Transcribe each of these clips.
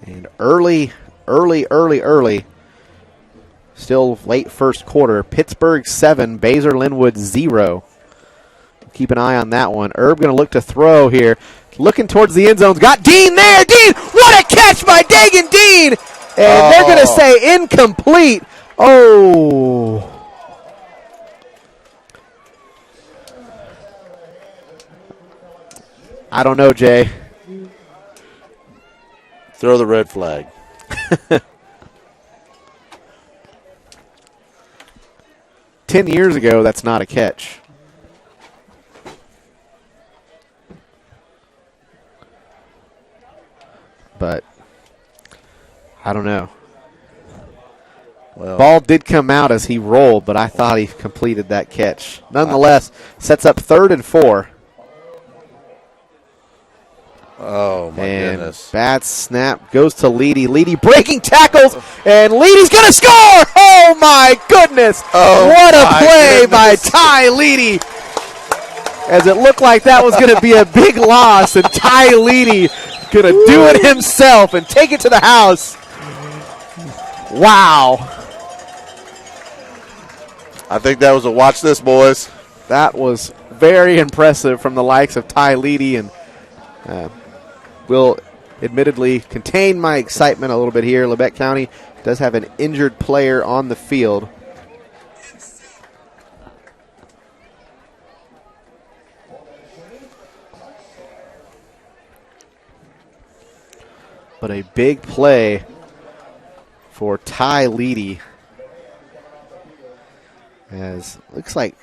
And early, still late first quarter, Pittsburgh 7, Baser Linwood 0. Keep an eye on that one. Erb going to look to throw here. Looking towards the end zones. Got Dean there. Dean, what a catch by Dagan Dean. And they're going to say incomplete. Oh. I don't know, Jay. Throw the red flag. "10 years ago, that's not a catch." But I don't know. Well, ball did come out as he rolled, but I thought he completed that catch. Nonetheless, sets up 3rd and 4. Oh, my goodness. Bad snap goes to Leedy. Leedy breaking tackles, and Leedy's going to score! Oh, my goodness! Oh, what a play by Ty Leedy! As it looked like that was going to be a big loss, and Ty Leedy going to do it himself and take it to the house. Wow. I think that was a watch this, boys. That was very impressive from the likes of Ty Leedy, and will admittedly contain my excitement a little bit here. Labette County does have an injured player on the field. But a big play for Ty Leedy. As looks like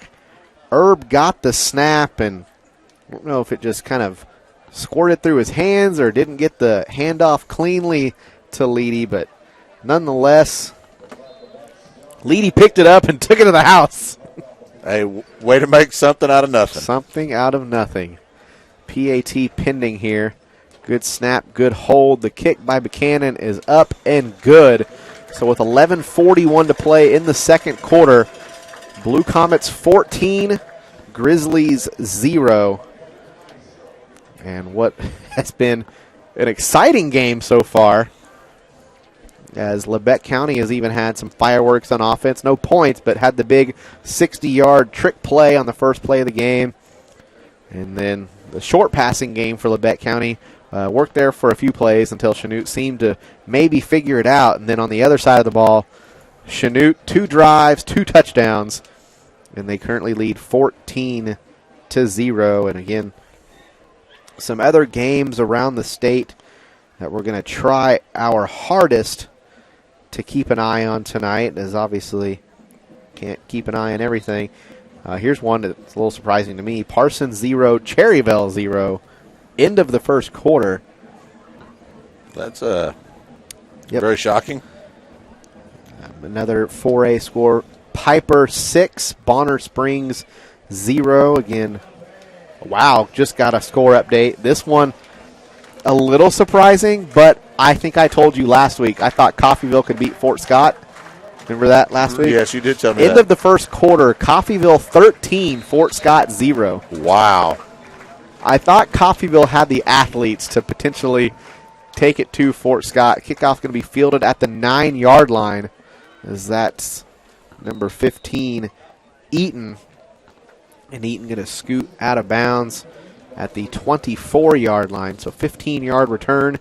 Erb got the snap, and I don't know if it just kind of squirted through his hands or didn't get the handoff cleanly to Leedy, but nonetheless, Leedy picked it up and took it to the house. Hey, way to make something out of nothing. Something out of nothing. PAT pending here. Good snap, good hold. The kick by Buchanan is up and good. So with 11:41 to play in the second quarter, Blue Comets 14, Grizzlies 0. And what has been an exciting game so far, as Labette County has even had some fireworks on offense. No points, but had the big 60-yard trick play on the first play of the game. And then the short passing game for Labette County worked there for a few plays until Chanute seemed to maybe figure it out. And then on the other side of the ball, Chanute, 2 drives, 2 touchdowns, and they currently lead 14-0. And again, some other games around the state that we're going to try our hardest to keep an eye on tonight, as obviously can't keep an eye on everything. Here's one that's a little surprising to me. Parsons 0, Cherryville 0, end of the first quarter. That's very shocking. Another 4A score. Piper 6, Bonner Springs 0. Again, wow, just got a score update. This one a little surprising, but I think I told you last week I thought Coffeyville could beat Fort Scott. Remember that last week? Yes, you did tell me End of the first quarter, Coffeyville 13, Fort Scott 0. Wow. I thought Coffeyville had the athletes to potentially take it to Fort Scott. Kickoff going to be fielded at the 9-yard line, as that's number 15, Eaton. And Eaton going to scoot out of bounds at the 24-yard line. So 15-yard return.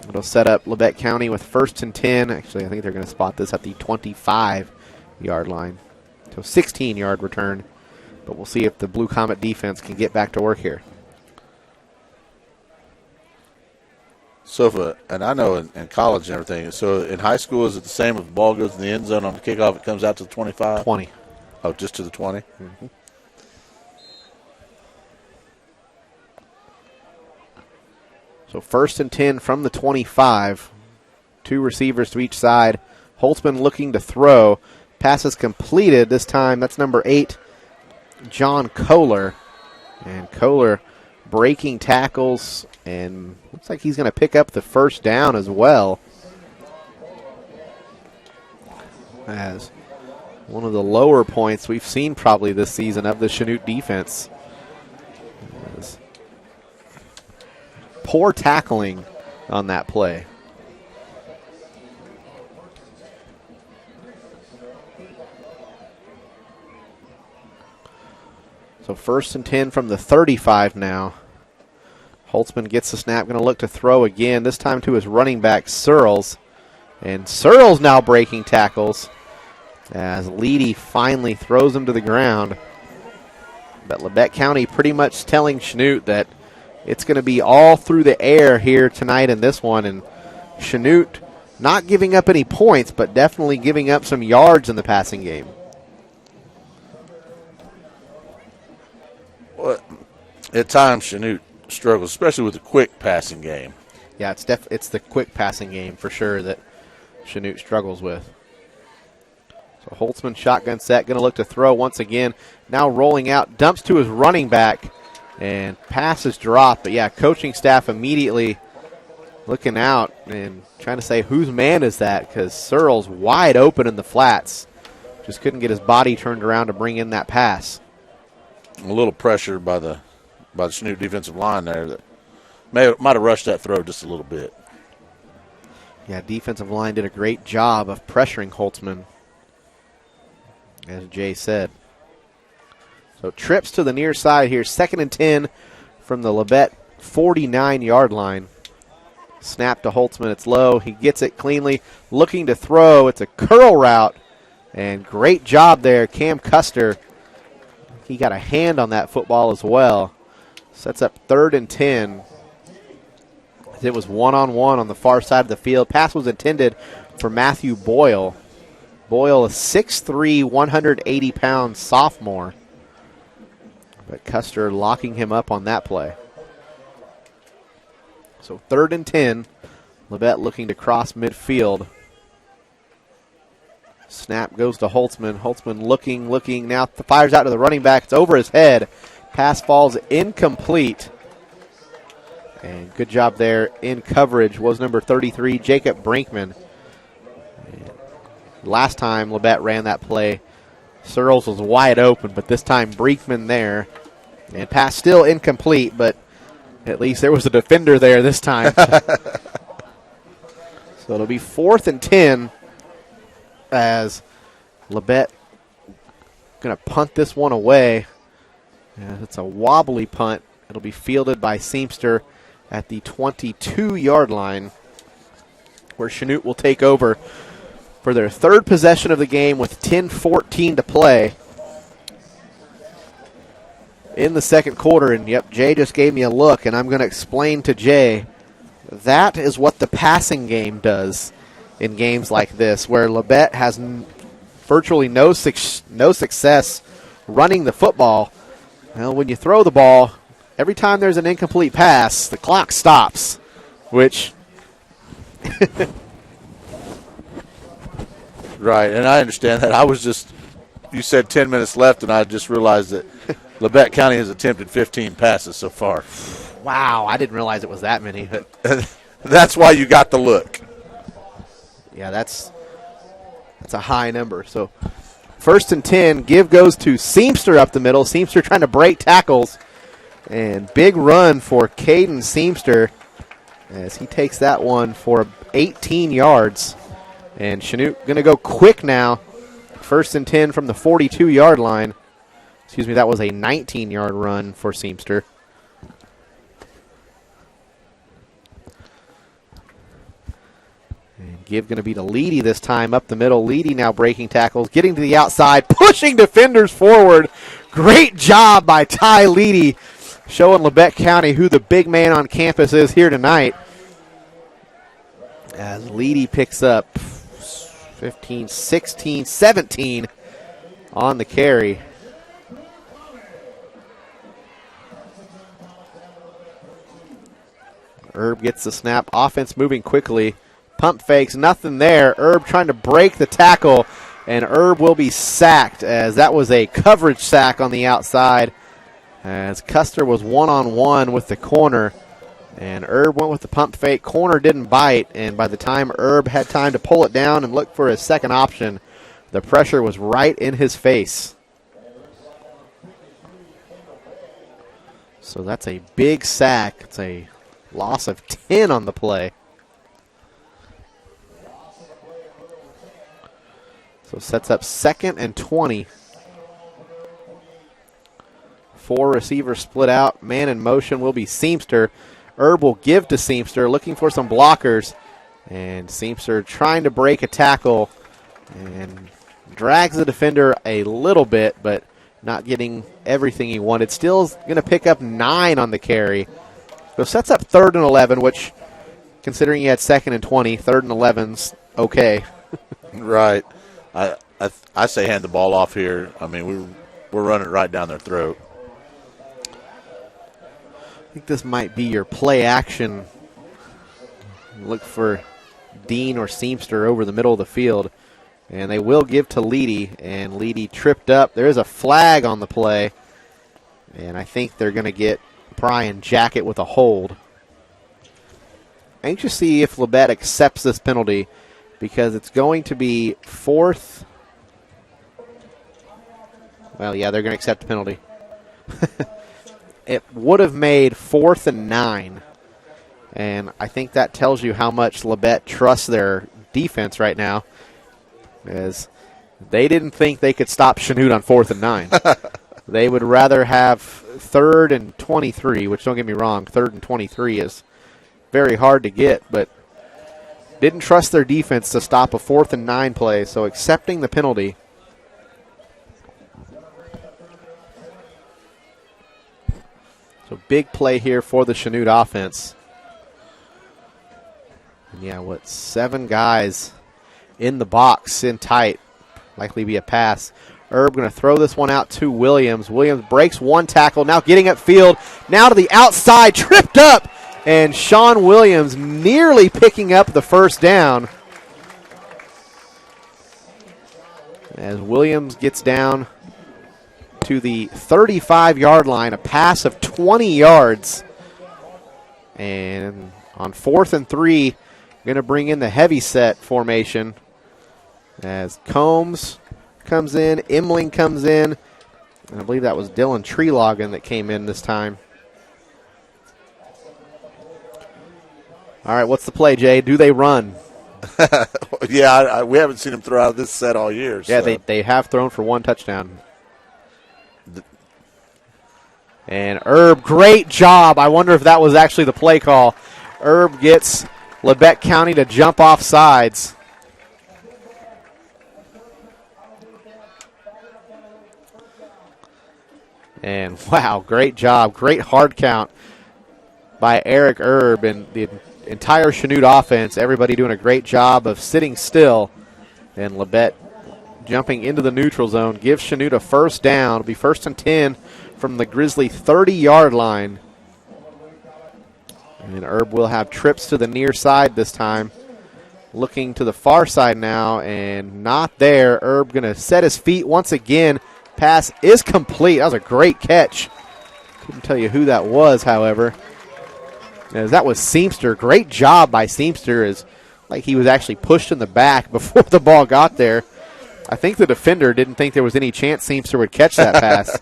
It'll set up Labette County with 1st and 10. Actually, I think they're going to spot this at the 25-yard line. So 16-yard return. But we'll see if the Blue Comet defense can get back to work here. So, and I know in college and everything, so in high school, is it the same if the ball goes in the end zone on the kickoff, it comes out to the 25? 20. Oh, just to the 20? Mm-hmm. So 1st and 10 from the 25. 2 receivers to each side. Holtzman looking to throw. Passes completed this time. That's number 8, John Kohler. And Kohler breaking tackles, and looks like he's going to pick up the first down as well. As one of the lower points we've seen probably this season of the Chanute defense. Poor tackling on that play. So 1st and 10 from the 35 now. Holtzman gets the snap, going to look to throw again, this time to his running back, Searles. And Searles now breaking tackles as Leedy finally throws him to the ground. But Labette County pretty much telling Chanute that it's going to be all through the air here tonight in this one. And Chanute not giving up any points, but definitely giving up some yards in the passing game. Well, at times Chanute struggles, especially with the quick passing game. Yeah, it's the quick passing game for sure that Chanute struggles with. So Holtzman shotgun set, going to look to throw once again. Now rolling out, dumps to his running back, and passes drop. But yeah, coaching staff immediately looking out and trying to say, whose man is that? Because Searles wide open in the flats. Just couldn't get his body turned around to bring in that pass. A little pressure by the Chanute defensive line there that might have rushed that throw just a little bit. Yeah, defensive line did a great job of pressuring Holtzman, as Jay said. So trips to the near side here. 2nd and 10 from the Labette 49-yard line. Snap to Holtzman. It's low. He gets it cleanly. Looking to throw. It's a curl route. And great job there, Cam Custer. He got a hand on that football as well. Sets up 3rd and 10. It was one-on-one on the far side of the field. Pass was intended for Matthew Boyle. Boyle, a 6'3", 180-pound sophomore. But Custer locking him up on that play. So 3rd and 10. Labette looking to cross midfield. Snap goes to Holtzman. Holtzman looking. Now fires out to the running back. It's over his head. Pass falls incomplete. And good job there in coverage was number 33, Jacob Brinkman. And last time Labette ran that play, Searles was wide open, but this time Brinkman there. And pass still incomplete, but at least there was a defender there this time. So it'll be 4th and 10 as Labette going to punt this one away. Yeah, it's a wobbly punt. It'll be fielded by Seamster at the 22-yard line, where Chanute will take over for their 3rd possession of the game with 10:14 to play in the 2nd quarter. And, yep, Jay just gave me a look, and I'm going to explain to Jay that is what the passing game does in games like this, where Labette has virtually no success running the football. Well, when you throw the ball, every time there's an incomplete pass, the clock stops, which Right, and I understand that. I was just, you said 10 minutes left, and I just realized that Labette County has attempted 15 passes so far. wow, I didn't realize it was that many. That's why you got the look. Yeah, that's a high number. So 1st and 10, give goes to Seamster up the middle. Seamster trying to break tackles. And big run for Caden Seamster as he takes that one for 18 yards. And Chanute going to go quick now. 1st and 10 from the 42-yard line. Excuse me, that was a 19-yard run for Seamster. And give going to be to Leedy this time up the middle. Leedy now breaking tackles, getting to the outside, pushing defenders forward. Great job by Ty Leedy, showing Labette County who the big man on campus is here tonight. As Leedy picks up 15, 16, 17 on the carry. Herb gets the snap. Offense moving quickly. Pump fakes, nothing there. Herb trying to break the tackle, and Herb will be sacked as that was a coverage sack on the outside as Custer was one-on-one with the corner, and Herb went with the pump fake. Corner didn't bite, and by the time Herb had time to pull it down and look for his second option, the pressure was right in his face. So that's a big sack. It's a Loss of 10 on the play. So sets up 2nd and 20. 4 receivers split out. Man in motion will be Seamster. Herb will give to Seamster, looking for some blockers. And Seamster trying to break a tackle and drags the defender a little bit, but not getting everything he wanted. Still going to pick up 9 on the carry. So sets up 3rd and 11, which, considering he had 2nd and 20, 3rd and 11's okay. Right. I say hand the ball off here. I mean, we're running it right down their throat. I think this might be your play action. Look for Dean or Seamster over the middle of the field. And they will give to Leedy, and Leedy tripped up. There is a flag on the play, and I think they're going to get Brian Jacket with a hold. Anxious to see if Labette accepts this penalty, because it's going to be 4th. Well, yeah, they're going to accept the penalty. It would have made 4th and 9, and I think that tells you how much Labette trusts their defense right now, as they didn't think they could stop Chanute on 4th and 9. They would rather have 3rd and 23, which, don't get me wrong, 3rd and 23 is very hard to get, but didn't trust their defense to stop a 4th and 9 play, so accepting the penalty. So big play here for the Chanute offense. And yeah, 7 guys in the box, in tight. Likely be a pass. Herb going to throw this one out to Williams. Williams breaks 1 tackle, now getting upfield. Now to the outside, tripped up. And Sean Williams nearly picking up the first down. As Williams gets down to the 35-yard line, a pass of 20 yards. And on 4th and 3, going to bring in the heavy set formation as Combs comes in, Emling comes in, and I believe that was Dylan Treelogan that came in this time. All right, what's the play, Jay? Do they run? Yeah, we haven't seen them throw out of this set all year. Yeah, so. they have thrown for 1 touchdown. And Herb, great job. I wonder if that was actually the play call. Herb gets Labette County to jump off sides. And wow, great job. Great hard count by Eric Herb and the entire Chanute offense. Everybody doing a great job of sitting still. And Labette jumping into the neutral zone gives Chanute a first down. It'll be 1st and 10 from the Grizzly 30-yard line. And Herb will have trips to the near side this time. Looking to the far side now, and not there. Herb going to set his feet once again. Pass is complete. That was a great catch. Couldn't tell you who that was, however. As that was Seamster. Great job by Seamster, as like he was actually pushed in the back before the ball got there. I think the defender didn't think there was any chance Seamster would catch that pass.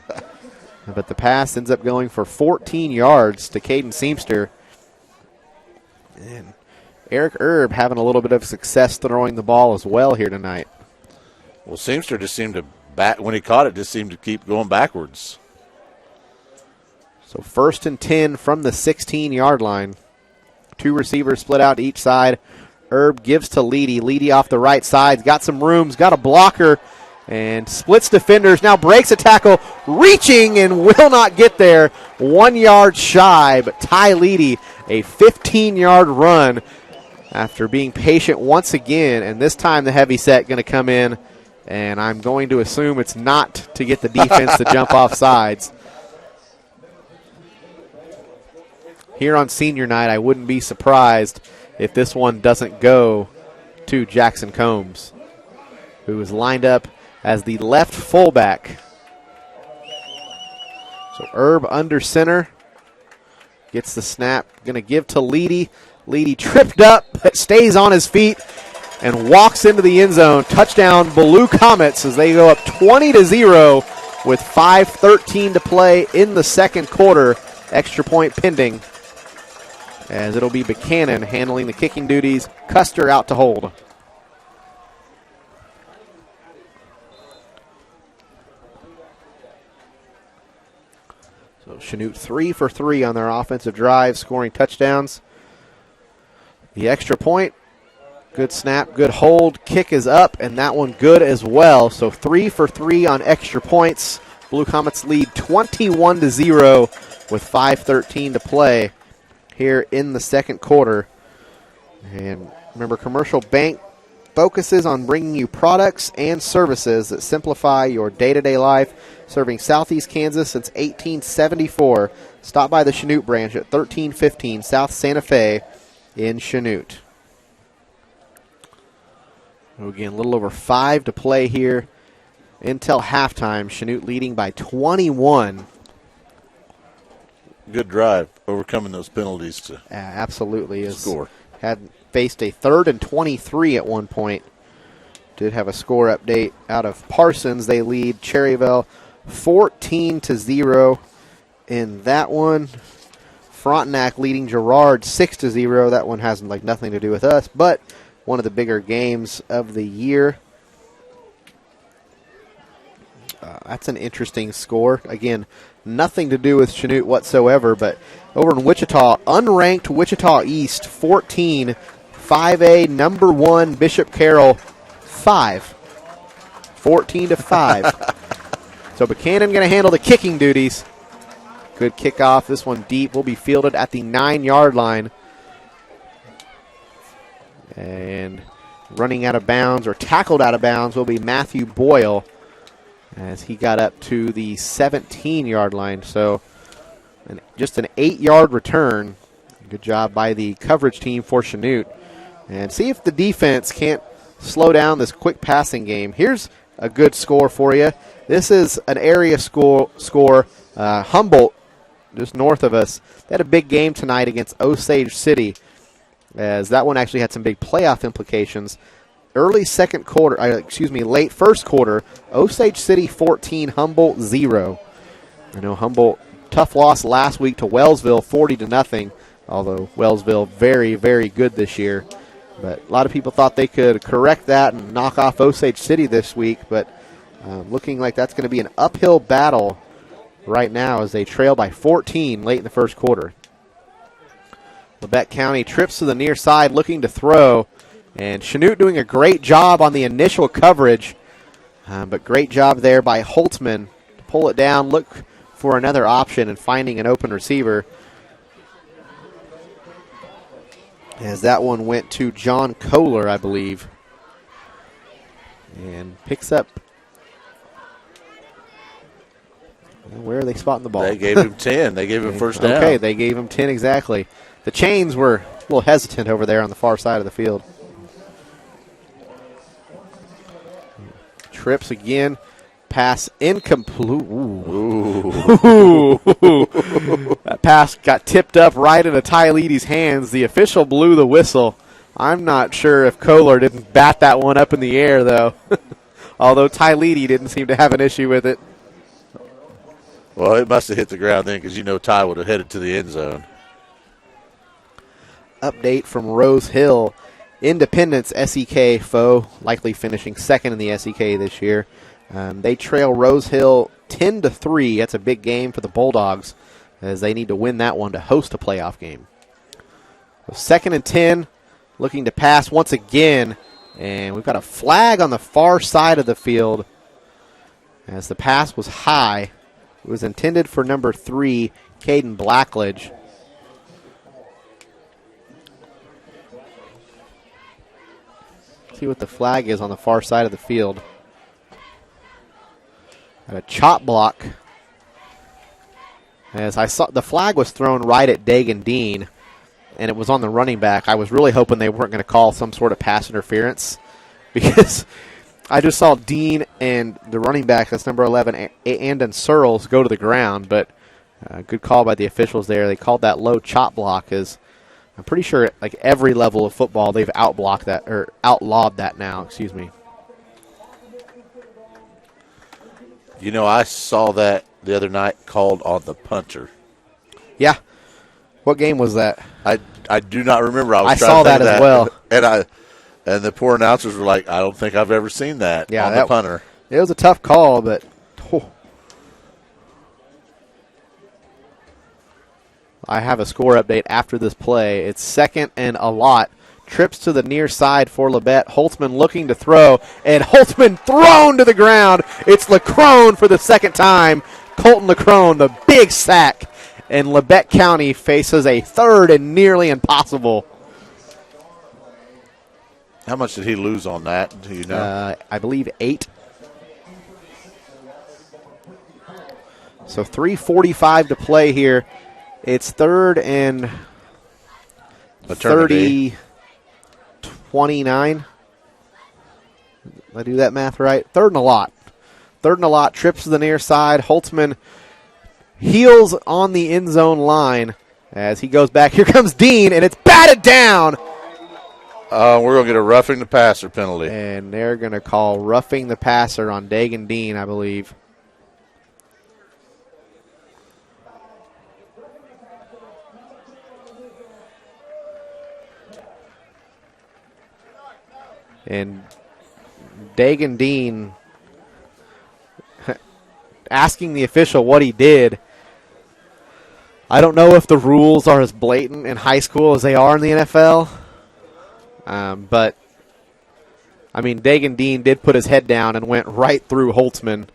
But the pass ends up going for 14 yards to Caden Seamster. And Eric Herb having a little bit of success throwing the ball as well here tonight. Well, Seamster just seemed to, when he caught it, just seemed to keep going backwards. So 1st and 10 from the 16-yard line. 2 receivers split out to each side. Herb gives to Leedy. Leedy off the right side. Got some rooms. Got a blocker. And splits defenders. Now breaks a tackle. Reaching and will not get there. 1 yard shy. But Ty Leedy, a 15-yard run after being patient once again. And this time the heavy set going to come in. And I'm going to assume it's not to get the defense to jump off sides. Here on senior night, I wouldn't be surprised if this one doesn't go to Jackson Combs, who is lined up as the left fullback. So Herb under center. Gets the snap. Going to give to Leedy. Leedy tripped up, but stays on his feet and walks into the end zone. Touchdown, Blue Comets, as they go up 20-0 with 5:13 to play in the second quarter. Extra point pending. as it'll be Buchanan handling the kicking duties. Custer out to hold. So Chanute 3 for 3 on their offensive drive, scoring touchdowns. The extra point, good snap, good hold. Kick is up, and that one good as well. So 3 for 3 on extra points. Blue Comets lead 21-0 with 5:13 to play here in the second quarter. And remember, Commercial Bank focuses on bringing you products and services that simplify your day-to-day life, serving Southeast Kansas since 1874. Stop by the Chanute branch at 1315 South Santa Fe in Chanute. Again, a little over 5 to play here until halftime. Chanute leading by 21. Good drive, overcoming those penalties to absolutely score. Had faced a 3rd and 23 at one point. Did have a score update out of Parsons. They lead Cherryville 14-0 in that one. Frontenac leading Girard 6-0. That one has nothing to do with us, but one of the bigger games of the year. That's an interesting score. Again, nothing to do with Chanute whatsoever, but over in Wichita, unranked Wichita East 14, 5A number 1 Bishop Carroll 5, 14-5. So Buchanan going to handle the kicking duties. Good kickoff. This one deep will be fielded at the 9-yard line. And running out of bounds or tackled out of bounds will be Matthew Boyle as he got up to the 17-yard line. So just an 8-yard return. Good job by the coverage team for Chanute. And see if the defense can't slow down this quick passing game. Here's a good score for you. This is an area score. Humboldt, just north of us, they had a big game tonight against Osage City, as that one actually had some big playoff implications. Late first quarter, Osage City 14, Humboldt 0. I know Humboldt, tough loss last week to Wellsville 40-0, although Wellsville very, very good this year. But a lot of people thought they could correct that and knock off Osage City this week, but looking like that's going to be an uphill battle right now as they trail by 14 late in the first quarter. Labette County trips to the near side looking to throw, and Chanute doing a great job on the initial coverage, but great job there by Holtzman to pull it down, look for another option, and finding an open receiver. As that one went to John Kohler, I believe, and picks up. Where are they spotting the ball? They gave him 10. They gave him first down. Okay, they gave him 10 exactly. The Chains were a little hesitant over there on the far side of the field. Trips again. Pass incomplete. Ooh. That pass got tipped up right into Tyleedy's hands. The official blew the whistle. I'm not sure if Kohler didn't bat that one up in the air, though. Although Tyleedy didn't seem to have an issue with it. Well, it must have hit the ground then, because Ty would have headed to the end zone. Update from Rose Hill. Independence SEK foe, likely finishing second in the SEK this year. They trail Rose Hill 10-3. That's a big game for the Bulldogs, as they need to win that one to host a playoff game. So 2nd and 10, looking to pass once again, and we've got a flag on the far side of the field as the pass was high. It was intended for number 3, Caden Blackledge. See what the flag is on the far side of the field. And a chop block. As I saw, the flag was thrown right at Dagan Dean, and it was on the running back. I was really hoping they weren't going to call some sort of pass interference, because I just saw Dean and the running back, that's number 11, Andon Searles, go to the ground, but good call by the officials there. They called that low chop block, as I'm pretty sure like every level of football they've outlawed that now, excuse me. I saw that the other night called on the punter. Yeah. What game was that? I do not remember. I saw that as well. And the poor announcers were like, I don't think I've ever seen that on the punter. It was a tough call, but I have a score update after this play. It's 2nd and a lot. Trips to the near side for Labette. Holtzman looking to throw, and Holtzman thrown to the ground. It's Leckrone for the second time. Colton Leckrone, the big sack. And Labette County faces a third and nearly impossible. How much did he lose on that? Do you know? I believe 8. So 3:45 to play here. It's 3rd and 30, 29. Did I do that math right? 3rd and a lot. 3rd and a lot. Trips to the near side. Holtzman heels on the end zone line as he goes back. Here comes Dean, and it's batted down. We're going to get a roughing the passer penalty. And they're going to call roughing the passer on Dagan Dean, I believe. And Dagan Dean asking the official what he did. I don't know if the rules are as blatant in high school as they are in the NFL. But, I mean, Dagan Dean did put his head down and went right through Holtzman.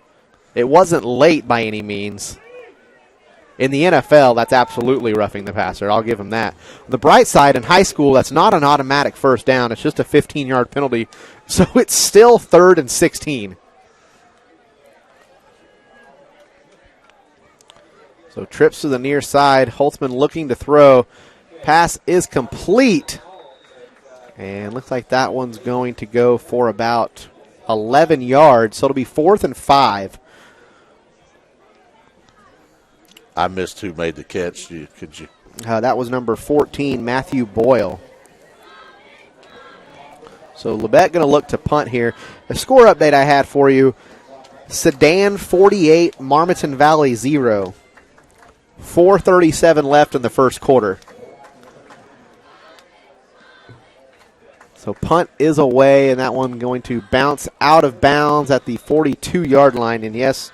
It wasn't late by any means. In the NFL, that's absolutely roughing the passer. I'll give him that. On the bright side, in high school, that's not an automatic first down. It's just a 15-yard penalty. So it's still 3rd and 16. So trips to the near side. Holtzman looking to throw. Pass is complete. And looks like that one's going to go for about 11 yards. So it'll be 4th and 5. I missed who made the catch. Could you? That was number 14, Matthew Boyle. So Labette going to look to punt here. The score update I had for you, Sedan 48, Marmaton Valley 0. 4:37 left in the first quarter. So punt is away, and that one going to bounce out of bounds at the 42-yard line. And yes,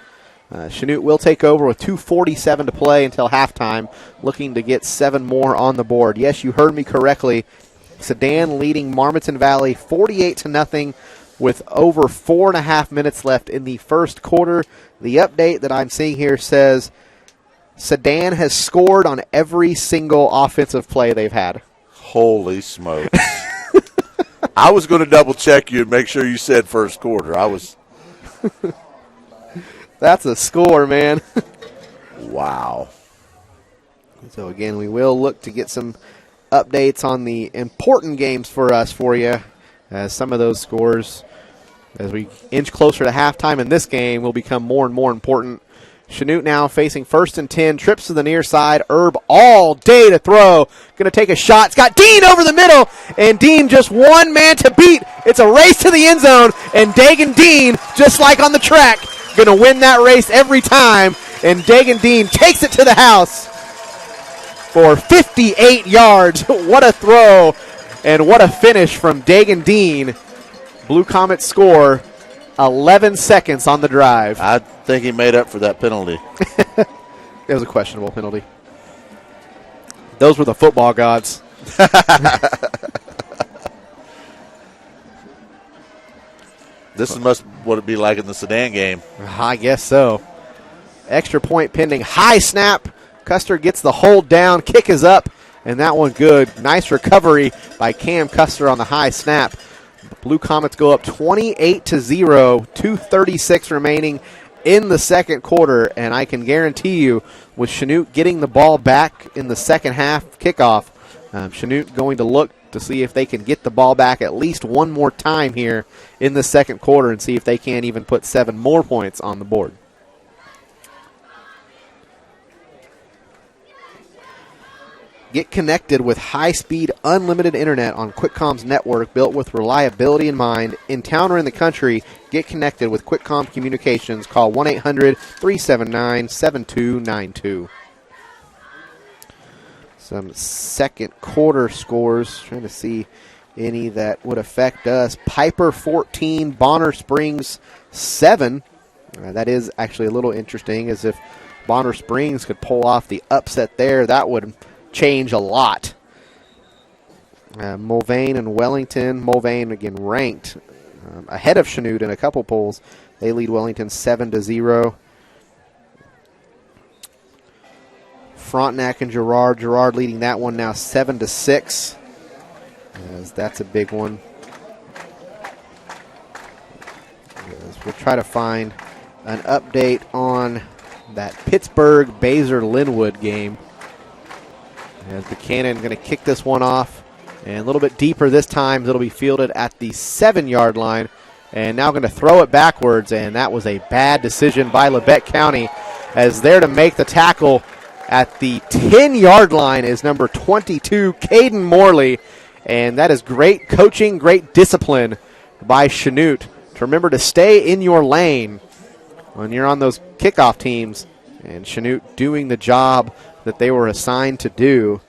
Chanute will take over with 2:47 to play until halftime, looking to get 7 more on the board. Yes, you heard me correctly. Sedan leading Marmaton Valley 48-0 with over 4.5 minutes left in the first quarter. The update that I'm seeing here says Sedan has scored on every single offensive play they've had. Holy smokes. I was going to double-check you and make sure you said first quarter. That's a score, man. Wow. So, again, we will look to get some updates on the important games for you, as some of those scores, as we inch closer to halftime in this game, will become more and more important. Chanute now facing 1st and 10, trips to the near side. Herb all day to throw. Going to take a shot. It's got Dean over the middle, and Dean just one man to beat. It's a race to the end zone, and Dagan Dean, just like on the track, going to win that race every time, and Dagan Dean takes it to the house for 58 yards. What a throw, and what a finish from Dagan Dean. Blue Comet score 11 seconds on the drive. I think he made up for that penalty. It was a questionable penalty. Those were the football gods. This must what it be like in the Sedan game. I guess so. Extra point pending. High snap. Custer gets the hold down. Kick is up, and that one good. Nice recovery by Cam Custer on the high snap. Blue Comets go up 28-0, 2:36 remaining in the second quarter, and I can guarantee you, with Chanute getting the ball back in the second half kickoff, Chanute going to look to see if they can get the ball back at least one more time here in the second quarter and see if they can't even put 7 more points on the board. Get connected with high-speed, unlimited internet on Quickcom's network built with reliability in mind. In town or in the country, get connected with Quickcom Communications. Call 1-800-379-7292. Some second quarter scores, trying to see any that would affect us. Piper 14, Bonner Springs 7. That is actually a little interesting, as if Bonner Springs could pull off the upset there, that would change a lot. Mulvane and Wellington. Mulvane again ranked ahead of Chanute in a couple polls. They lead Wellington 7-0. Frontenac and Girard. Girard leading that one now 7-6. As that's a big one. As we'll try to find an update on that Pittsburgh-Baser-Linwood game. As Buchanan going to kick this one off. And a little bit deeper this time. It'll be fielded at the 7-yard line. And now going to throw it backwards. And that was a bad decision by Labette County. As there to make the tackle at the 10-yard line is number 22, Caden Morley. And that is great coaching, great discipline by Chanute to remember to stay in your lane when you're on those kickoff teams. And Chanute doing the job that they were assigned to do.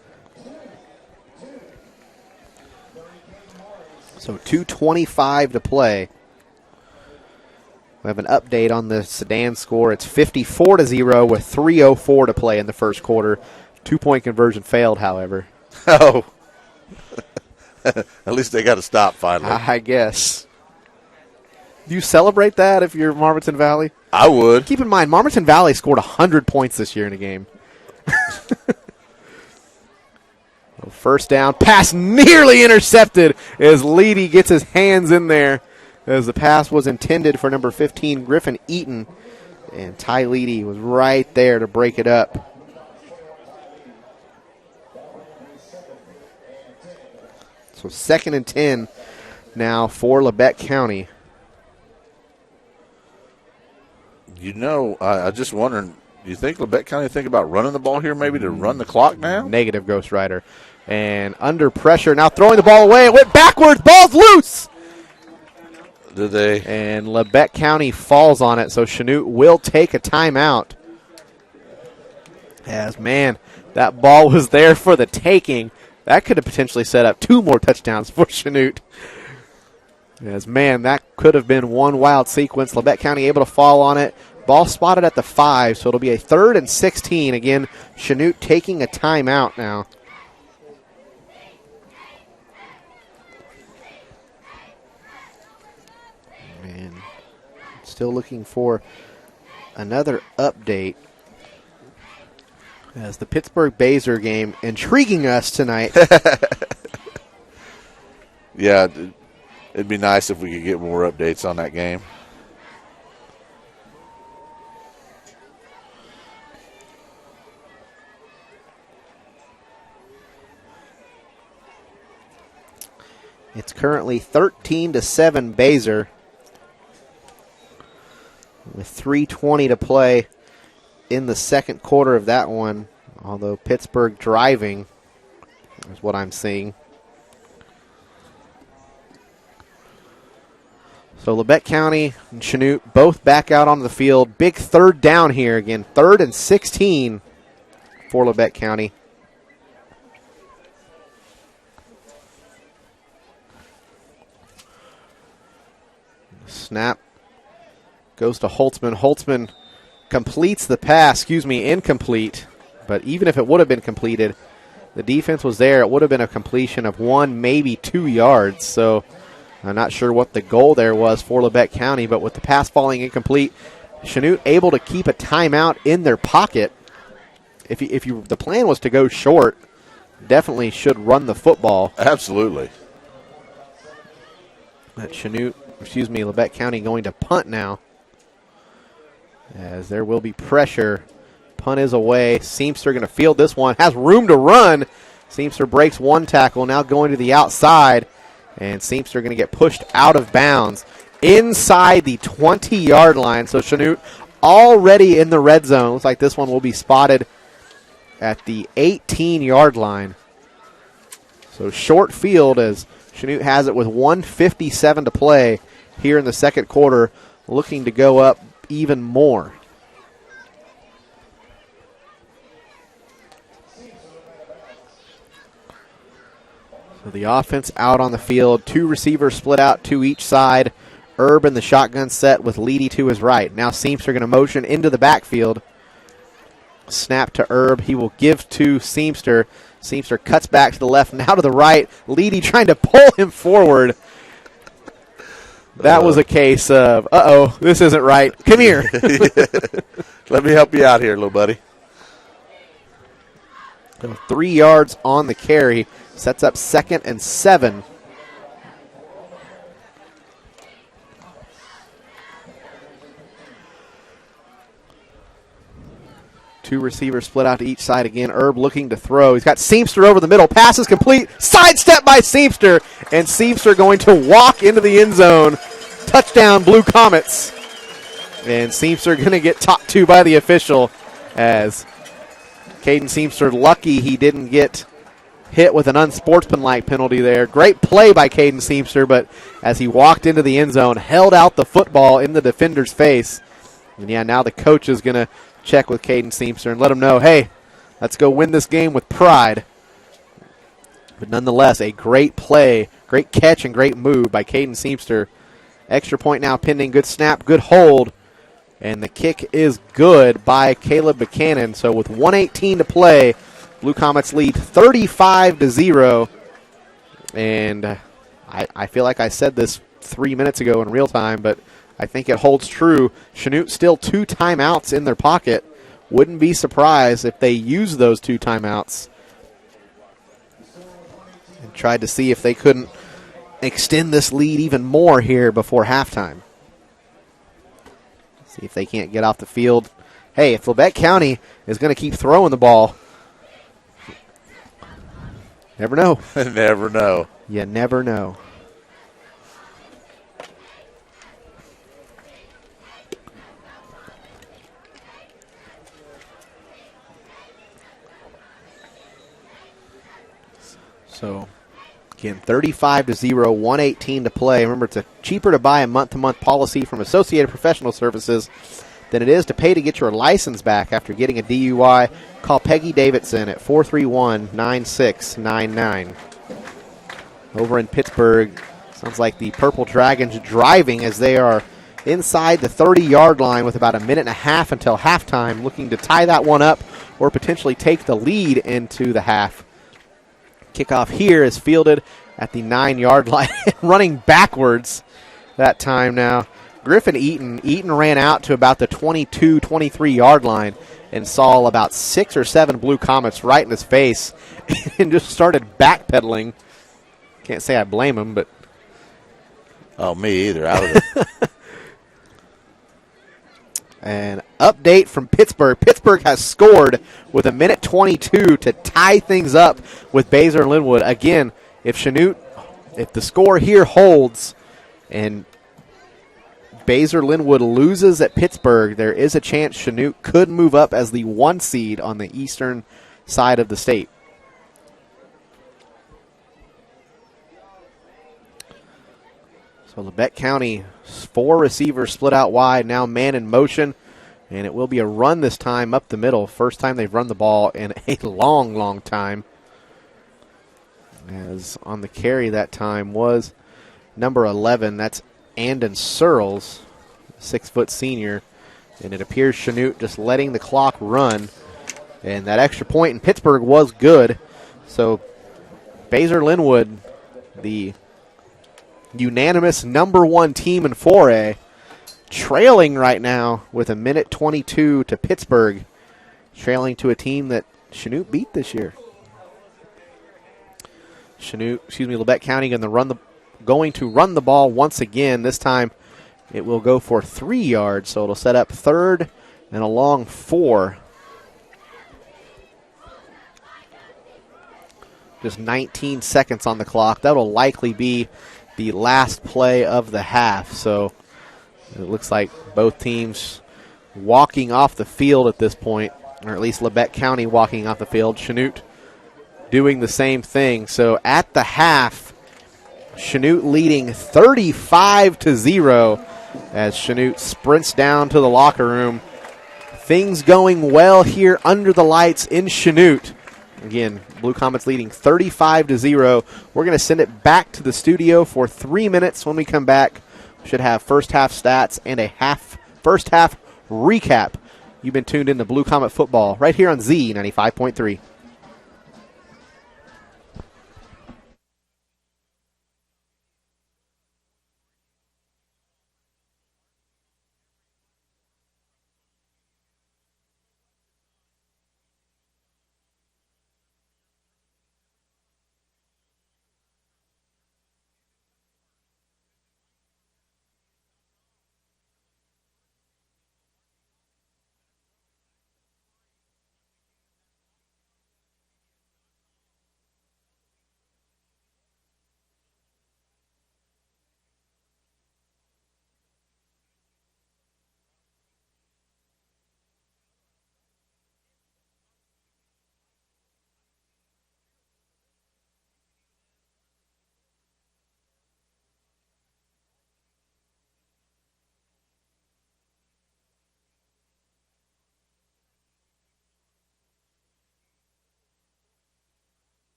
So 2:25 to play. We have an update on the Sedan score. It's 54-0 with 3:04 to play in the first quarter. 2-point conversion failed, however. Oh. At least they got to stop finally. I guess. Do you celebrate that if you're Marmaton Valley? I would. Keep in mind, Marmaton Valley scored 100 points this year in a game. First down, pass nearly intercepted as Leedy gets his hands in there, as the pass was intended for number 15, Griffin Eaton. And Ty Leedy was right there to break it up. So 2nd and 10 now for Labette County. You know, I just wondering, do you think Labette County think about running the ball here maybe to run the clock now? Negative, Ghost Rider. And under pressure, now throwing the ball away. It went backwards. Ball's loose. Did they? And Labette County falls on it, so Chanute will take a timeout. As, man, that ball was there for the taking. That could have potentially set up 2 more touchdowns for Chanute. As, man, that could have been one wild sequence. Labette County able to fall on it. Ball spotted at the 5, so it'll be a 3rd and 16. Again, Chanute taking a timeout now. And still looking for another update. As the Pittsburgh-Baser game intriguing us tonight. Yeah, it'd be nice if we could get more updates on that game. It's currently 13-7 Baser, with 3:20 to play in the second quarter of that one, although Pittsburgh driving is what I'm seeing. So Labette County and Chanute both back out on the field. Big 3rd down here again, 3rd and 16 for Labette County. Snap goes to Holtzman. Holtzman completes the pass, incomplete. But even if it would have been completed, the defense was there. It would have been a completion of 1, maybe 2 yards. So I'm not sure what the goal there was for Labette County, but with the pass falling incomplete, Chanute able to keep a timeout in their pocket. If the plan was to go short, definitely should run the football. Absolutely. But Labette County going to punt now, as there will be pressure. Punt is away. Seamster going to field this one. Has room to run. Seamster breaks one tackle. Now going to the outside. And Seamster going to get pushed out of bounds inside the 20-yard line. So Chanute already in the red zone. Looks like this one will be spotted at the 18-yard line. So short field as Chanute has it with 1:57 to play here in the second quarter, looking to go up even more. So the offense out on the field. 2 receivers split out to each side. Herb in the shotgun set with Leedy to his right. Now Seamster going to motion into the backfield. Snap to Herb. He will give to Seamster. Seamster cuts back to the left, now to the right. Leedy trying to pull him forward. That was a case of, this isn't right. Come here. Let me help you out here, little buddy. 3 yards on the carry. Sets up 2nd and 7. Two receivers split out to each side again. Herb looking to throw. He's got Seamster over the middle. Pass is complete. Sidestep by Seamster. And Seamster going to walk into the end zone. Touchdown, Blue Comets. And Seamster going to get talked to by the official as Caden Seamster lucky he didn't get hit with an unsportsmanlike penalty there. Great play by Caden Seamster, but as he walked into the end zone, held out the football in the defender's face. And now the coach is going to check with Caden Seamster and let him know, hey, let's go win this game with pride. But nonetheless, a great play, great catch, and great move by Caden Seamster. Extra point now pending. Good snap, good hold. And the kick is good by Caleb Buchanan. So with 1:18 to play, Blue Comets lead 35-0. And I feel like I said this 3 minutes ago in real time, but I think it holds true. Chanute still 2 timeouts in their pocket. Wouldn't be surprised if they use those 2 timeouts and tried to see if they couldn't extend this lead even more here before halftime. See if they can't get off the field. Hey, if Labette County is going to keep throwing the ball, never know. Never know. You never know. So, again, 35-0, 1:18 to play. Remember, it's cheaper to buy a month-to-month policy from Associated Professional Services than it is to pay to get your license back after getting a DUI. Call Peggy Davidson at 431-9699. Over in Pittsburgh, sounds like the Purple Dragons driving as they are inside the 30-yard line with about a minute and a half until halftime, looking to tie that one up or potentially take the lead into the half. Kickoff here is fielded at the 9-yard line, running backwards that time now. Griffin Eaton ran out to about the 22, 23-yard line and saw about 6 or 7 Blue Comets right in his face and just started backpedaling. Can't say I blame him, but... Oh, me either. I would have... An update from Pittsburgh. Pittsburgh has scored with 1:22 to tie things up with Baser and Linwood. Again, if the score here holds and Baser Linwood loses at Pittsburgh, there is a chance Chanute could move up as the 1 seed on the eastern side of the state. So Labette County, 4 receivers split out wide, now man in motion, and it will be a run this time up the middle. First time they've run the ball in a long, long time. As on the carry that time was number 11, that's Andon Searles, 6-foot senior, and it appears Chanute just letting the clock run, and that extra point in Pittsburgh was good. So Baser Linwood, the unanimous number 1 team in 4A, trailing right now with 1:22 to Pittsburgh, trailing to a team that Chanute beat this year. Labette County going to run the ball once again. This time it will go for 3 yards, so it'll set up 3rd and a long 4. Just 19 seconds on the clock. That'll likely be the last play of the half. So it looks like both teams walking off the field at this point, or at least Labette County walking off the field. Chanute doing the same thing. So at the half, Chanute leading 35-0 as Chanute sprints down to the locker room. Things going well here under the lights in Chanute Again, Blue Comets leading 35-0. We're going to send it back to the studio for 3 minutes. When we come back, we should have first half stats and a first half recap. You've been tuned in to Blue Comet Football right here on Z95.3.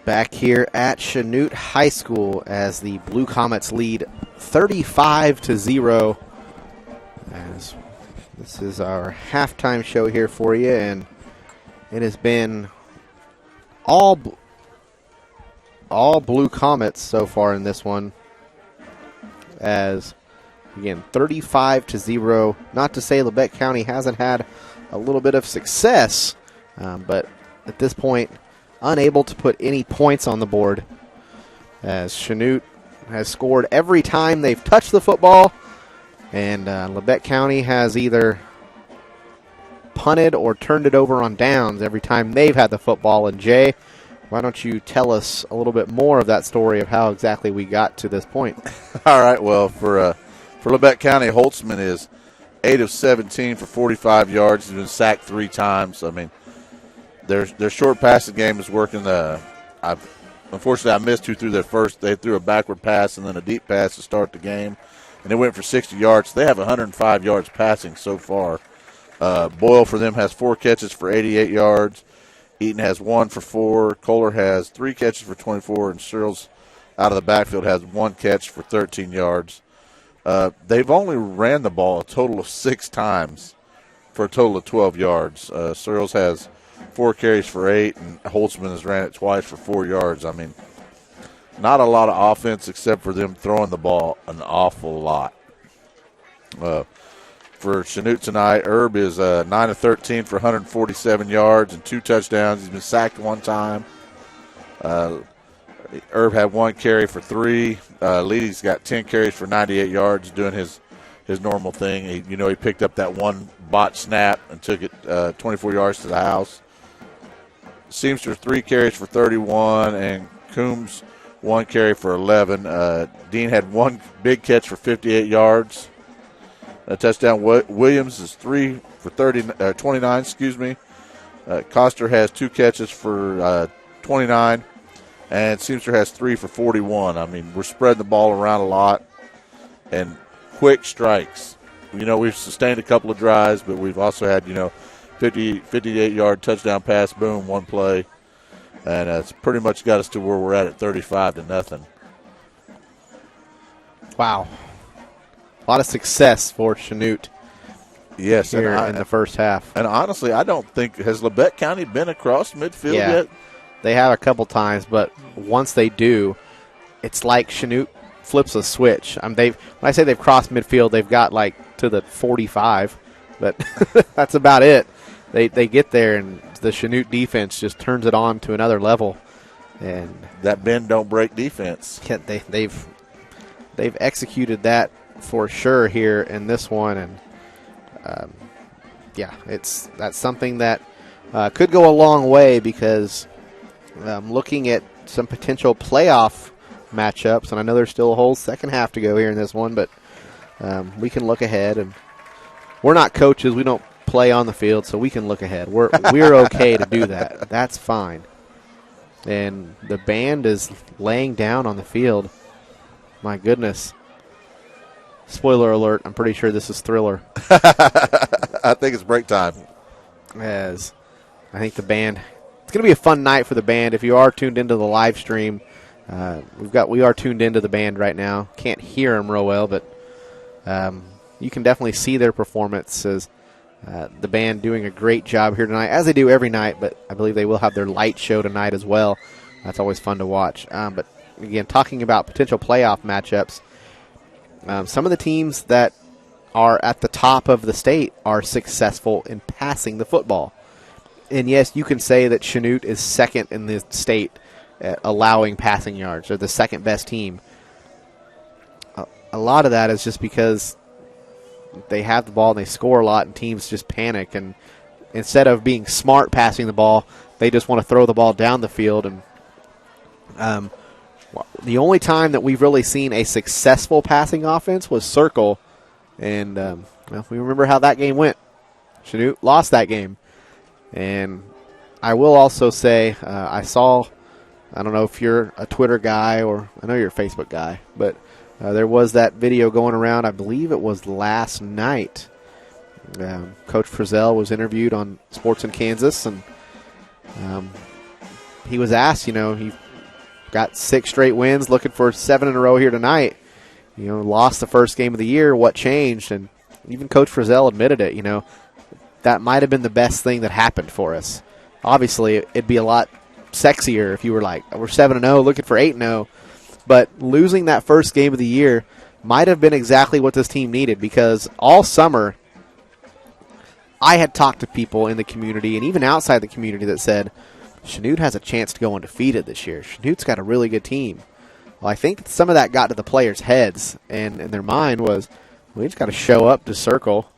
Back here at Chanute High School as the Blue Comets lead 35-0. As this is our halftime show here for you, and it has been all Blue Comets so far in this one. As again, 35-0. Not to say Labette County hasn't had a little bit of success, but at this point, unable to put any points on the board, as Chanute has scored every time they've touched the football, and Labette County has either punted or turned it over on downs every time they've had the football. And Jay, why don't you tell us a little bit more of that story of how exactly we got to this point? All right, well, for Labette County, Holtzman is 8 of 17 for 45 yards. He's been sacked 3 times. I mean, their short passing game is working. Unfortunately, I missed who threw their first. They threw a backward pass and then a deep pass to start the game, and it went for 60 yards. They have 105 yards passing so far. Boyle for them has 4 catches for 88 yards. Eaton has 1 for 4. Kohler has 3 catches for 24, and Searles out of the backfield has 1 catch for 13 yards. They've only ran the ball a total of 6 times for a total of 12 yards. Searles has 4 carries for 8, and Holtzman has ran it twice for 4 yards. I mean, not a lot of offense except for them throwing the ball an awful lot. For Chanute tonight, Herb is 9 of 13 for 147 yards and 2 touchdowns. He's been sacked 1 time. Herb had 1 carry for 3. Leedy's got 10 carries for 98 yards, doing his normal thing. He picked up that 1 bot snap and took it 24 yards to the house. Seamster 3 carries for 31, and Coombs 1 carry for 11. Dean had 1 big catch for 58 yards. A touchdown. Williams is 3 for 29. Coster has 2 catches for 29, and Seamster has 3 for 41. I mean, we're spreading the ball around a lot, and quick strikes. We've sustained a couple of drives, but we've also had 58-yard touchdown pass, boom, 1 play, and it's pretty much got us to where we're at 35-0. Wow. A lot of success for Chanute. Yes, here in the first half. And honestly, I don't think, has Labette County been across midfield yet? They have a couple times, but once they do, it's like Chanute flips a switch. When I say they've crossed midfield, they've got to the 45, but that's about it. They get there, and the Chanute defense just turns it on to another level. And that bend don't break defense. They've executed that for sure here in this one, and that's something that could go a long way, because looking at some potential playoff matchups, and I know there's still a whole second half to go here in this one, but we can look ahead, and we're not coaches, we don't play on the field, so we can look ahead. We're okay to do that. That's fine. And the band is laying down on the field. My goodness. Spoiler alert, I'm pretty sure this is Thriller. I think it's break time. As I think the band, it's going to be a fun night for the band. If you are tuned into the live stream, we are tuned into the band right now. Can't hear them real well, but you can definitely see their performances. The band doing a great job here tonight, as they do every night, but I believe they will have their light show tonight as well. That's always fun to watch. But again, talking about potential playoff matchups, some of the teams that are at the top of the state are successful in passing the football. And yes, you can say that Chanute is second in the state at allowing passing yards. They're the second best team. A lot of that is just because they have the ball and they score a lot, and teams just panic. And instead of being smart passing the ball, they just want to throw the ball down the field. And the only time that we've really seen a successful passing offense was Circle. And we remember how that game went. Chanute lost that game. And I will also say I don't know if you're a Twitter guy, or I know you're a Facebook guy, but there was that video going around, I believe it was last night. Coach Frizzell was interviewed on Sports in Kansas, and he was asked, he got 6 straight wins, looking for 7 in a row here tonight. Lost the first game of the year. What changed? And even Coach Frizzell admitted it. That might have been the best thing that happened for us. Obviously, it'd be a lot sexier if you were like, we're 7-0, looking for 8-0. But losing that first game of the year might have been exactly what this team needed, because all summer I had talked to people in the community and even outside the community that said, Chanute has a chance to go undefeated this year. Chanute's got a really good team. Well, I think some of that got to the players' heads, and their mind was, we just got to show up to Circle.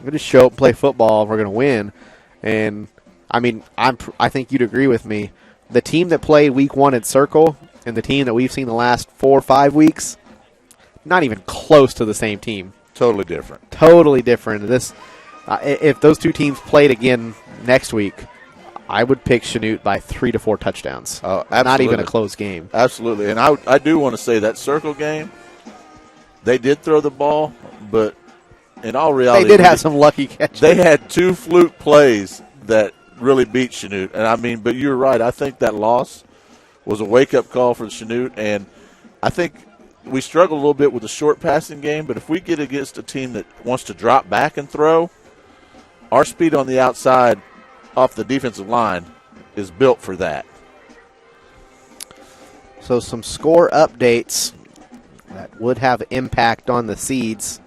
We just show up and play football, and we're going to win. And, I think you'd agree with me. The team that played week 1 at Circle and the team that we've seen the last 4 or 5 weeks, not even close to the same team. Totally different. Totally different. If those two teams played again next week, I would pick Chanute by 3 to 4 touchdowns. Not even a close game. Absolutely. And I do want to say that Circle game, they did throw the ball, but in all reality, they did have some lucky catches. They had 2 fluke plays that really beat Chanute. And but you're right. I think that loss was a wake-up call for Chanute. And I think we struggle a little bit with the short passing game, but if we get against a team that wants to drop back and throw, our speed on the outside off the defensive line is built for that. So some score updates that would have impact on the seeds.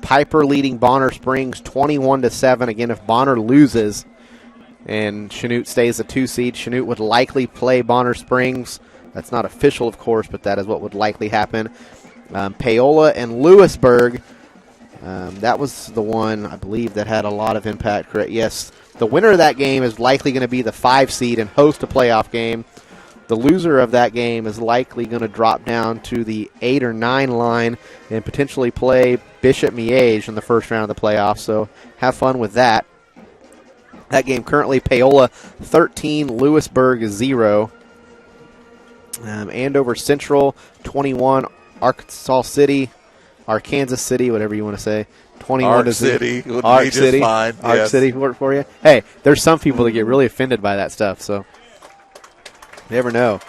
Piper leading Bonner Springs 21-7. Again, if Bonner loses and Chanute stays a 2 seed, Chanute would likely play Bonner Springs. That's not official, of course, but that is what would likely happen. Paola and Lewisburg, that was the one, I believe, that had a lot of impact, correct? Yes, the winner of that game is likely going to be the 5 seed and host a playoff game. The loser of that game is likely going to drop down to the 8 or 9 line and potentially play Bishop Miege in the first round of the playoffs, so have fun with that. That game currently Paola 13, Lewisburg 0. Andover Central 21, Arkansas City, whatever you want to say. 21 Ark to City would Ark be City. just fine. Ark Yes. City work for you. Hey, there's some people that get really offended by that stuff, so you never know.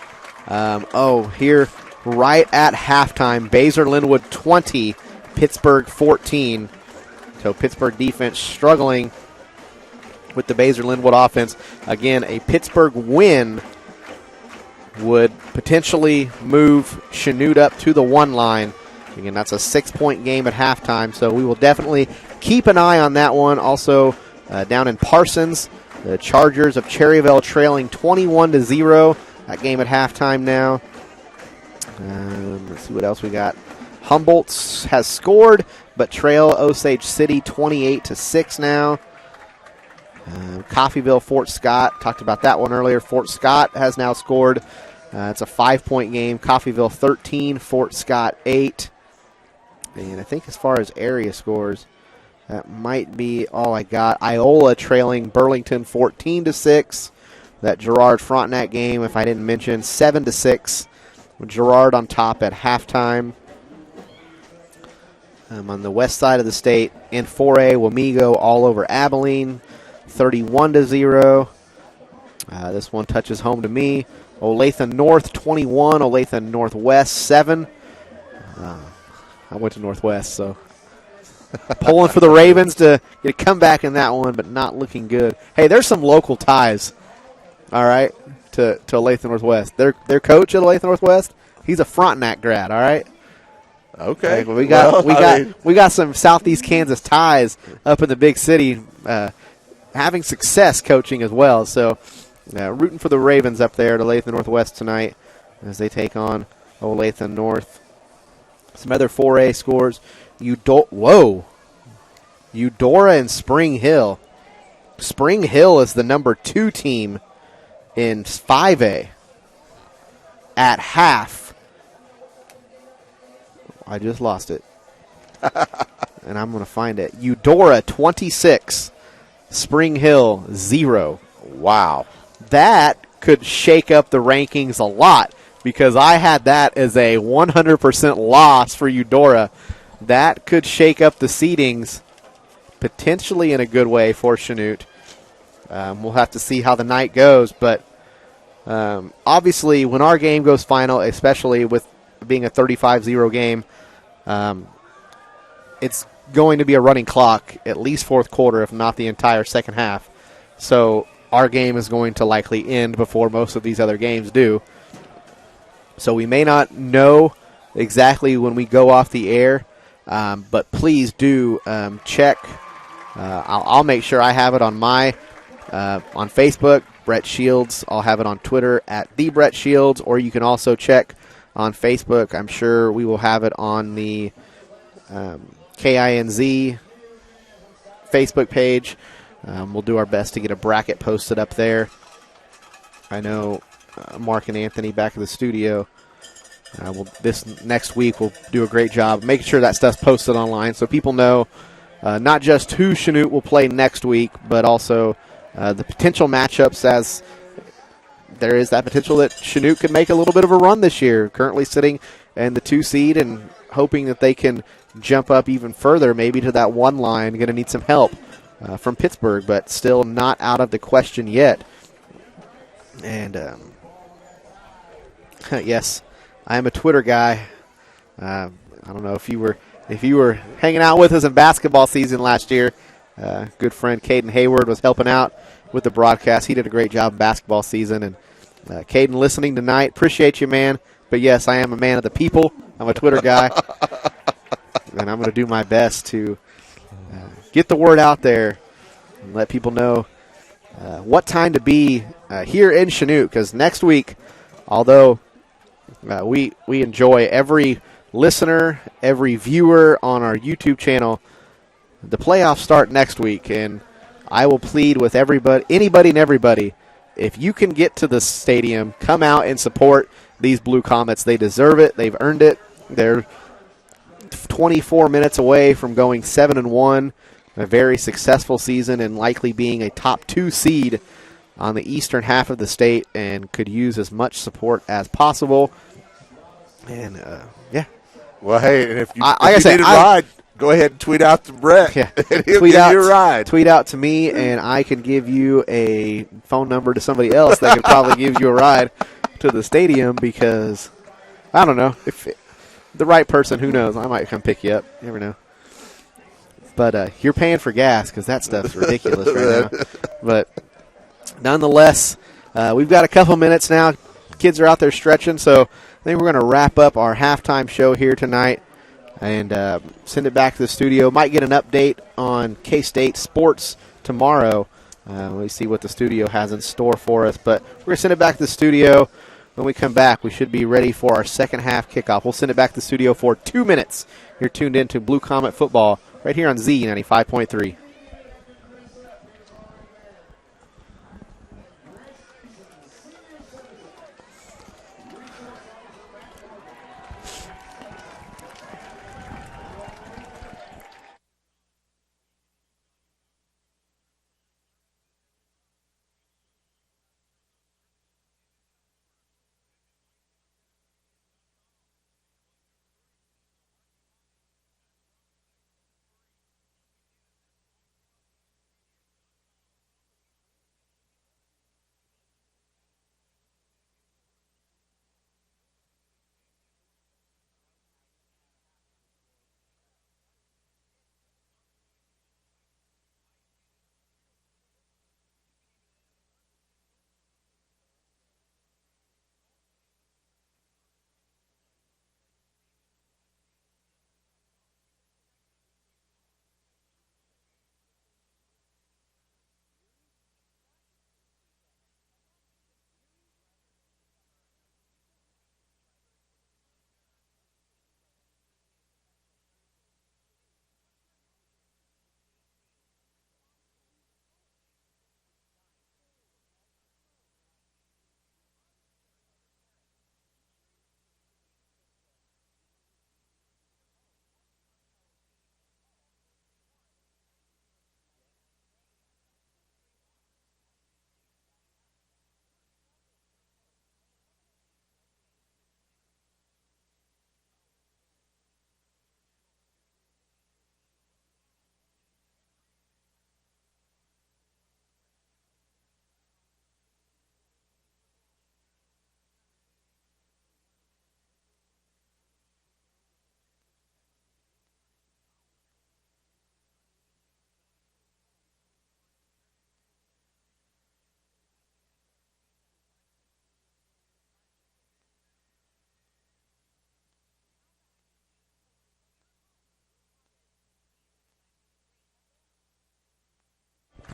Here right at halftime, Baser Linwood 20, Pittsburgh 14. So Pittsburgh defense struggling with the Baser Linwood offense. Again, a Pittsburgh win would potentially move Chanute up to the 1 line. Again, that's a 6-point game at halftime, so we will definitely keep an eye on that one. Also, down in Parsons, the Chargers of Cherryville trailing 21-0. That game at halftime now. Let's see what else we got. Humboldt has scored, but trail Osage City 28-6 now. Coffeyville, Fort Scott, talked about that one earlier. Fort Scott has now scored. It's a 5-point game. Coffeyville 13, Fort Scott 8. And I think as far as area scores, that might be all I got. Iola trailing Burlington 14-6. That Girard Frontenac game, if I didn't mention, 7-6. With Girard on top at halftime. On the west side of the state, in 4A, Wamego all over Abilene, 31-0. This one touches home to me. Olathe North 21, Olathe Northwest 7. I went to Northwest, so pulling for the Ravens to get a comeback in that one, but not looking good. Hey, there's some local ties, all right, to Olathe Northwest. Their coach at Olathe Northwest, he's a Frontenac grad, all right? Okay. We got some Southeast Kansas ties up in the big city, having success coaching as well. So, rooting for the Ravens up there at Olathe Northwest tonight as they take on Olathe North. Some other 4A scores. Eudora and Spring Hill. Spring Hill is the number 2 team in 5A. At half, I just lost it. And I'm going to find it. Eudora 26, Spring Hill 0. Wow. That could shake up the rankings a lot because I had that as a 100% loss for Eudora. That could shake up the seedings potentially in a good way for Chanute. We'll have to see how the night goes, but obviously when our game goes final, especially with being a 35-0 game, it's going to be a running clock at least fourth quarter, if not the entire second half. So our game is going to likely end before most of these other games do. So we may not know exactly when we go off the air, but please do check. I'll make sure I have it on my on Facebook, Brett Shields. I'll have it on Twitter at the Brett Shields, or you can also check on Facebook. I'm sure we will have it on the KINZ Facebook page. We'll do our best to get a bracket posted up there. I know Mark and Anthony back in the studio. This next week we'll do a great job making sure that stuff's posted online so people know not just who Chanute will play next week, but also the potential matchups, as there is that potential that Chanute could make a little bit of a run this year, currently sitting in the 2 seed and hoping that they can jump up even further, maybe to that 1 line. Going to need some help from Pittsburgh, but still not out of the question yet. And yes, I am a Twitter guy. I don't know if you were hanging out with us in basketball season last year. Good friend Caden Hayward was helping out with the broadcast. He did a great job in basketball season. And Caden, listening tonight, appreciate you, man. But, yes, I am a man of the people. I'm a Twitter guy. And I'm going to do my best to get the word out there and let people know what time to be here in Chanute. Because next week, although we enjoy every listener, every viewer on our YouTube channel, the playoffs start next week. And I will plead with anybody and everybody, if you can get to the stadium, come out and support these Blue Comets. They deserve it. They've earned it. They're 24 minutes away from going 7-1, a very successful season, and likely being a top 2 seed on the eastern half of the state, and could use as much support as possible. And, yeah. Well, hey, and if you need a ride, go ahead and tweet out to Brett. Yeah. And he'll give you a ride. Tweet out to me, and I can give you a phone number to somebody else that can probably give you a ride to the stadium, because, I don't know, if the right person, who knows, I might come pick you up. You never know. But you're paying for gas, because that stuff's ridiculous right now. But nonetheless, we've got a couple minutes now. Kids are out there stretching, so I think we're going to wrap up our halftime show here tonight and send it back to the studio. Might get an update on K-State sports tomorrow. We see what the studio has in store for us. But we're going to send it back to the studio. When we come back, we should be ready for our second half kickoff. We'll send it back to the studio for 2 minutes. You're tuned in to Blue Comet Football right here on Z95.3.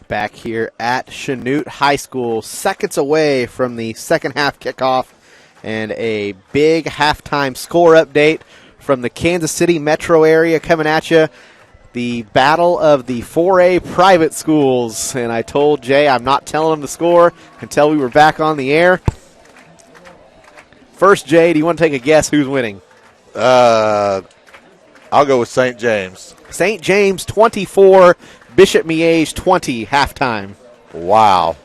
Back here at Chanute High School, seconds away from the second half kickoff, and a big halftime score update from the Kansas City metro area coming at you. The battle of the 4A private schools, and I told Jay I'm not telling him the score until we were back on the air. First, Jay, do you want to take a guess who's winning? I'll go with St. James. St. James 24, Bishop Miege 20, halftime. Wow.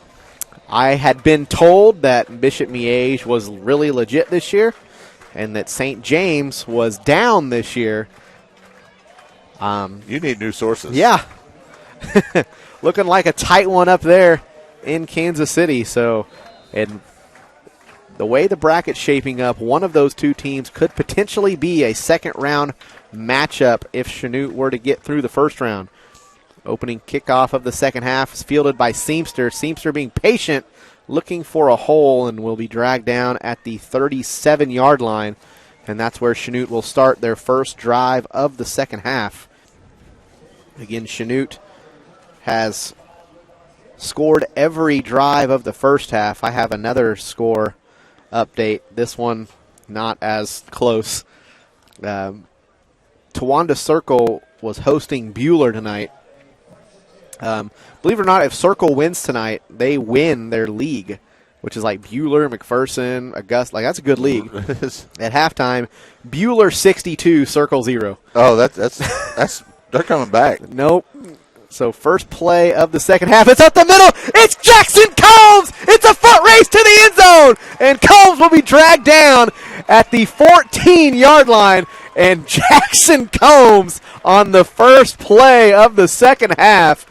I had been told that Bishop Miege was really legit this year and that St. James was down this year. You need new sources. Yeah. Looking like a tight one up there in Kansas City. So, and the way the bracket's shaping up, one of those two teams could potentially be a second-round matchup if Chanute were to get through the first round. Opening kickoff of the second half is fielded by Seamster. Seamster being patient, looking for a hole, and will be dragged down at the 37-yard line. And that's where Chanute will start their first drive of the second half. Again, Chanute has scored every drive of the first half. I have another score update. This one not as close. Towanda Circle was hosting Buhler tonight. Believe it or not, if Circle wins tonight, they win their league, which is like Buhler, McPherson, Augusta. Like, that's a good league. At halftime, Buhler 62, Circle 0. Oh, that's they're coming back. Nope. So first play of the second half, it's up the middle. It's Jackson Combs. It's a foot race to the end zone, and Combs will be dragged down at the 14-yard line. And Jackson Combs on the first play of the second half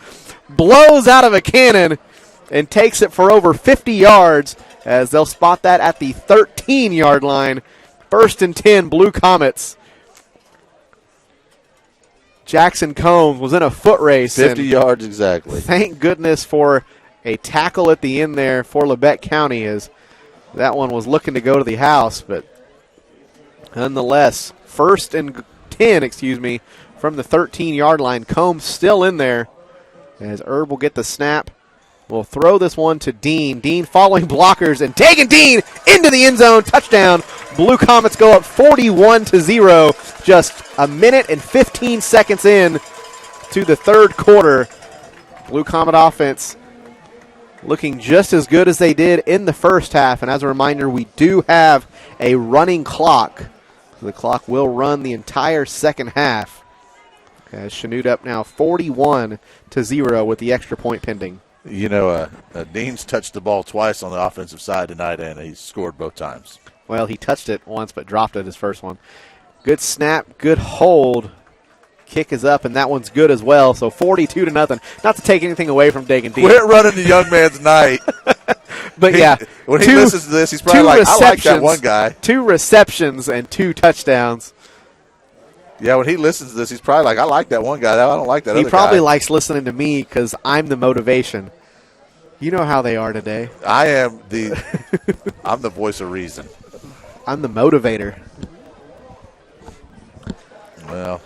blows out of a cannon and takes it for over 50 yards as they'll spot that at the 13-yard line. First and 10, Blue Comets. Jackson Combs was in a foot race. 50 yards exactly. Thank goodness for a tackle at the end there for Labette County, as that one was looking to go to the house. But nonetheless, first and 10, from the 13-yard line. Combs still in there as Herb will get the snap. We'll throw this one to Dean. Dean following blockers and taking Dean into the end zone. Touchdown. Blue Comets go up 41-0. Just a minute and 15 seconds in to the third quarter. Blue Comet offense looking just as good as they did in the first half. And as a reminder, we do have a running clock. The clock will run the entire second half. As Chanute up now 41-0 with the extra point pending. You know, Dean's touched the ball twice on the offensive side tonight, and he's scored both times. Well, he touched it once but dropped it his first one. Good snap, good hold. Kick is up, and that one's good as well. So 42-0. Not to take anything away from Dagan Dean. Quit running the young man's night. But yeah, when he listens to this, he's probably like, I like that one guy. 2 receptions and 2 touchdowns. Yeah, when he listens to this, he's probably like, I like that one guy. I don't like that other guy. He probably likes listening to me because I'm the motivation. You know how they are today. I'm the voice of reason. I'm the motivator. Well.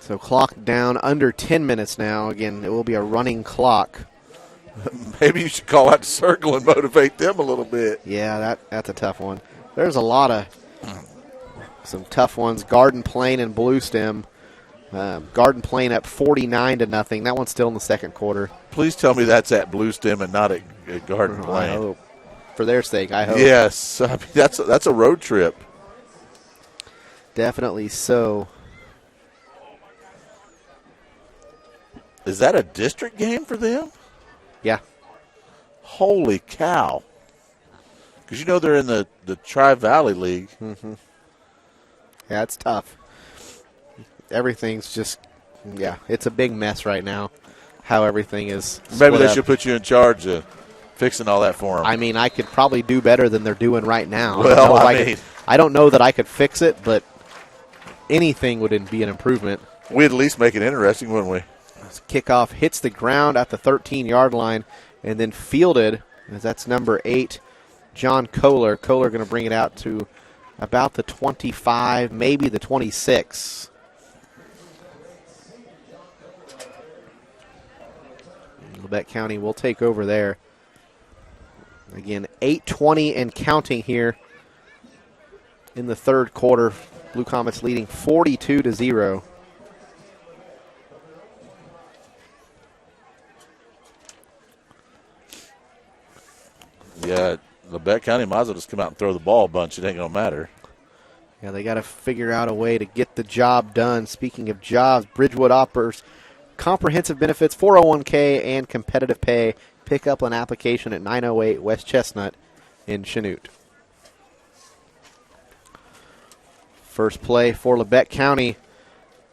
So clock down under 10 minutes now. Again, it will be a running clock. Maybe you should call out the Circle and motivate them a little bit. Yeah, that's a tough one. There's a lot of some tough ones. Garden Plain and Blue Stem. Garden Plain up 49-0. That one's still in the second quarter. Please tell me that's at Blue Stem and not at Garden Plain. I hope. For their sake, I hope. Yes, I mean, that's a road trip. Definitely so. Is that a district game for them? Yeah. Holy cow. Because you know they're in the Tri-Valley League. Mm-hmm. Yeah, it's tough. Everything's just, it's a big mess right now, how everything is. Maybe they should put you in charge of fixing all that for them. I mean, I could probably do better than they're doing right now. Well, I don't know that I could fix it, but anything would be an improvement. We'd at least make it interesting, wouldn't we? Kickoff hits the ground at the 13-yard line and then fielded, as that's number 8, John Kohler. Kohler going to bring it out to about the 25, maybe the 26. Labette County will take over there. Again, 8:20 and counting here in the third quarter. Blue Comets leading 42-0. Yeah, Labette County might as well just come out and throw the ball a bunch. It ain't going to matter. Yeah, they got to figure out a way to get the job done. Speaking of jobs, Bridgewood offers comprehensive benefits, 401k, and competitive pay. Pick up an application at 908 West Chestnut in Chanute. First play for Labette County.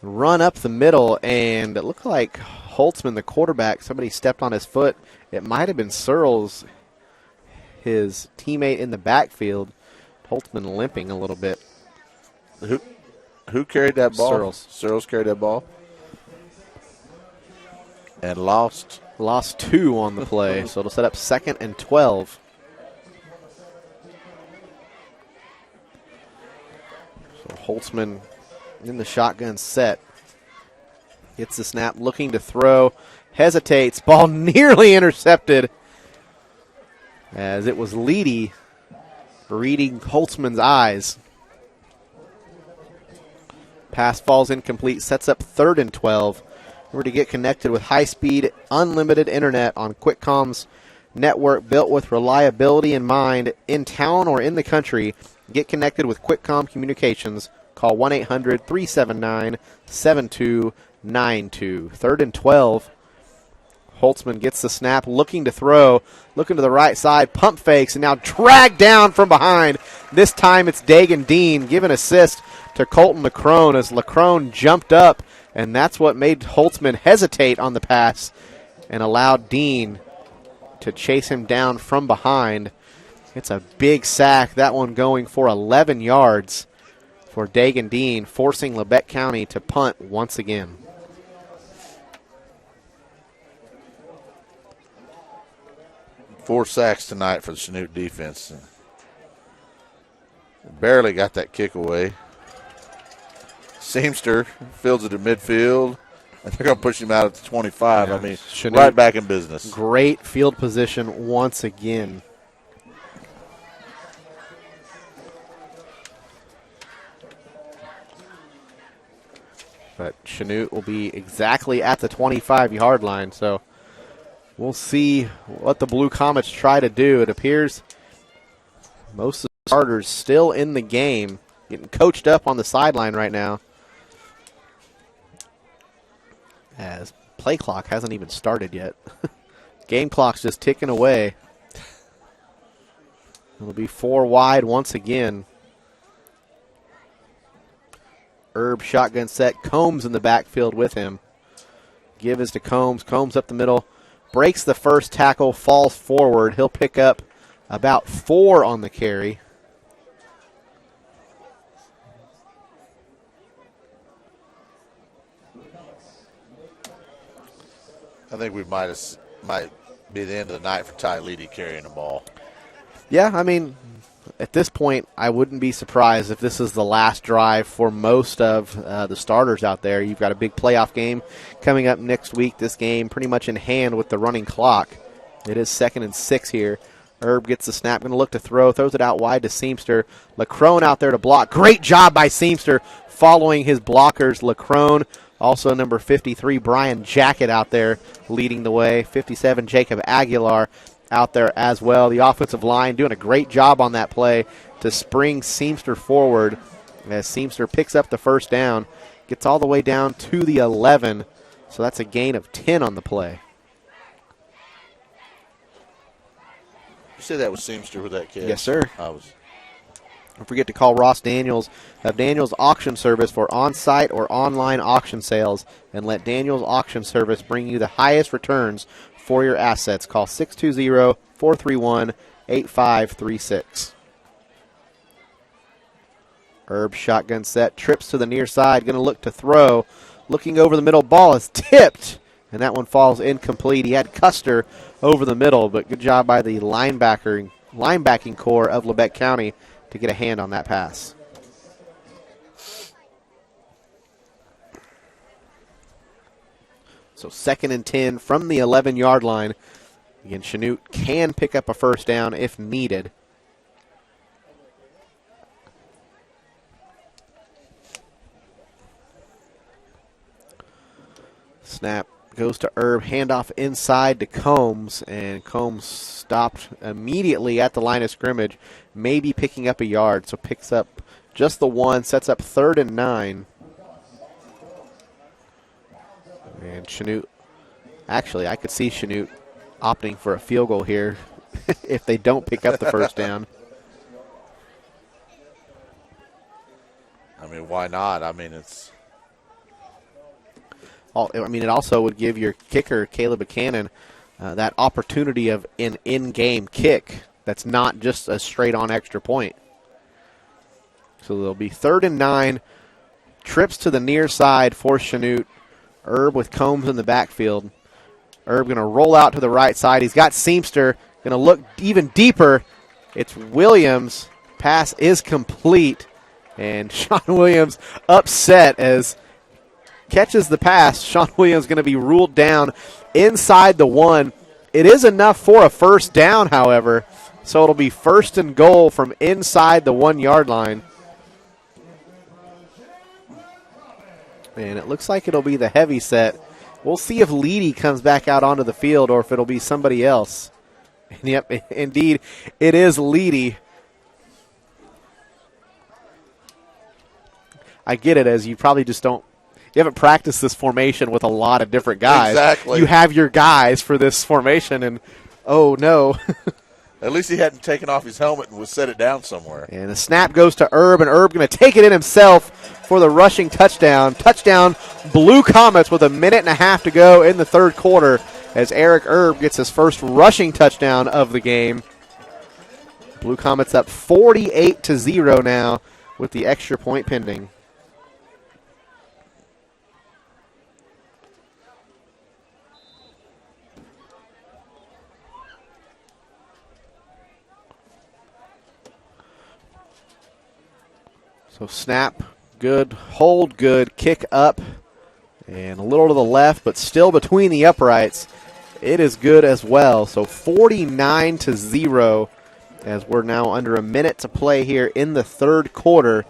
Run up the middle, and it looked like Holtzman, the quarterback, somebody stepped on his foot. It might have been Searles, his teammate in the backfield. Holtzman limping a little bit. Who carried that ball? Searles. Searles carried that ball. And lost. Lost 2 on the play, so it'll set up 2nd and 12. So Holtzman in the shotgun set. Gets the snap, looking to throw. Hesitates. Ball nearly intercepted as it was Leedy reading Holtzman's eyes. Pass falls incomplete, sets up 3rd and 12. We're to get connected with high-speed, unlimited internet on Quickcom's network built with reliability in mind in town or in the country. Get connected with Quickcom Communications. Call 1-800-379-7292. 3rd and 12. Holtzman gets the snap, looking to throw, looking to the right side, pump fakes, and now dragged down from behind. This time it's Dagan Dean giving assist to Colton Leckrone as Leckrone jumped up, and that's what made Holtzman hesitate on the pass and allowed Dean to chase him down from behind. It's a big sack, that one going for 11 yards for Dagan Dean, forcing Labette County to punt once again. Four sacks tonight for the Chanute defense. Barely got that kick away. Seamster fields it in midfield. And they're going to push him out at the 25. Yeah, I mean, Chanute, right back in business. Great field position once again. But Chanute will be exactly at the 25-yard line, so we'll see what the Blue Comets try to do. It appears most of the starters still in the game, getting coached up on the sideline right now, as play clock hasn't even started yet. Game clock's just ticking away. It'll be 4 wide once again. Herb shotgun set. Combs in the backfield with him. Give is to Combs. Combs up the middle. Breaks the first tackle. Falls forward. He'll pick up about 4 on the carry. I think we might be the end of the night for Ty Leedy carrying the ball. Yeah, I mean, at this point, I wouldn't be surprised if this is the last drive for most of the starters out there. You've got a big playoff game coming up next week. This game pretty much in hand with the running clock. It is 2nd and 6 here. Herb gets the snap, going to look to throw, throws it out wide to Seamster. Leckrone out there to block. Great job by Seamster following his blockers. Leckrone, also number 53, Brian Jackett out there leading the way. 57, Jacob Aguilar out there as well. The offensive line doing a great job on that play to spring Seamster forward as Seamster picks up the first down, gets all the way down to the 11, so that's a gain of 10 on the play. You said that was Seamster with that catch? Yes, sir. Don't forget to call Ross Daniels of Daniels Auction Service for on-site or online auction sales, and let Daniels Auction Service bring you the highest returns for your assets. Call 620-431-8536. Herb shotgun set, trips to the near side, going to look to throw. Looking over the middle, ball is tipped, and that one falls incomplete. He had Custer over the middle, but good job by the linebacking core of Labette County to get a hand on that pass. So 2nd and 10 from the 11-yard line. Again, Chanute can pick up a first down if needed. Snap goes to Herb, handoff inside to Combs, and Combs stopped immediately at the line of scrimmage, maybe picking up a yard, so picks up just the 1, sets up 3rd and 9. And Chanute, actually, I could see Chanute opting for a field goal here if they don't pick up the first down. I mean, why not? I mean, it also would give your kicker, Caleb Buchanan, that opportunity of an in-game kick that's not just a straight-on extra point. So there'll be 3rd and 9, trips to the near side for Chanute. Herb with Combs in the backfield. Erb going to roll out to the right side. He's got Seamster. Going to look even deeper. It's Williams. Pass is complete. And Sean Williams upset as catches the pass. Sean Williams going to be ruled down inside the 1. It is enough for a first down, however. So it'll be first and goal from inside the 1-yard line. And it looks like it'll be the heavy set. We'll see if Leedy comes back out onto the field or if it'll be somebody else. And yep, indeed, it is Leedy. I get it, as you probably just don't. You haven't practiced this formation with a lot of different guys. Exactly. You have your guys for this formation, and oh no. At least he hadn't taken off his helmet and was set it down somewhere. And the snap goes to Erb, and Erb going to take it in himself for the rushing touchdown. Touchdown, Blue Comets with 1.5 minutes to go in the third quarter as Eric Erb gets his first rushing touchdown of the game. Blue Comets up 48-0 now with the extra point pending. So snap, good, hold, good, kick up, and a little to the left, but still between the uprights. It is good as well. So 49-0 as we're now under a minute to play here in the third quarter.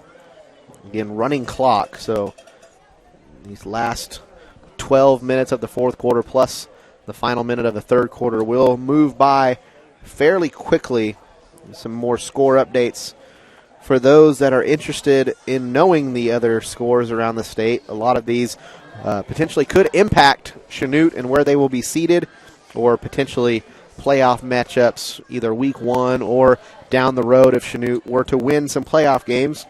Again, running clock. So these last 12 minutes of the fourth quarter plus the final minute of the third quarter will move by fairly quickly. Some more score updates for those that are interested in knowing the other scores around the state. A lot of these potentially could impact Chanute and where they will be seated, or potentially playoff matchups either week 1 or down the road if Chanute were to win some playoff games.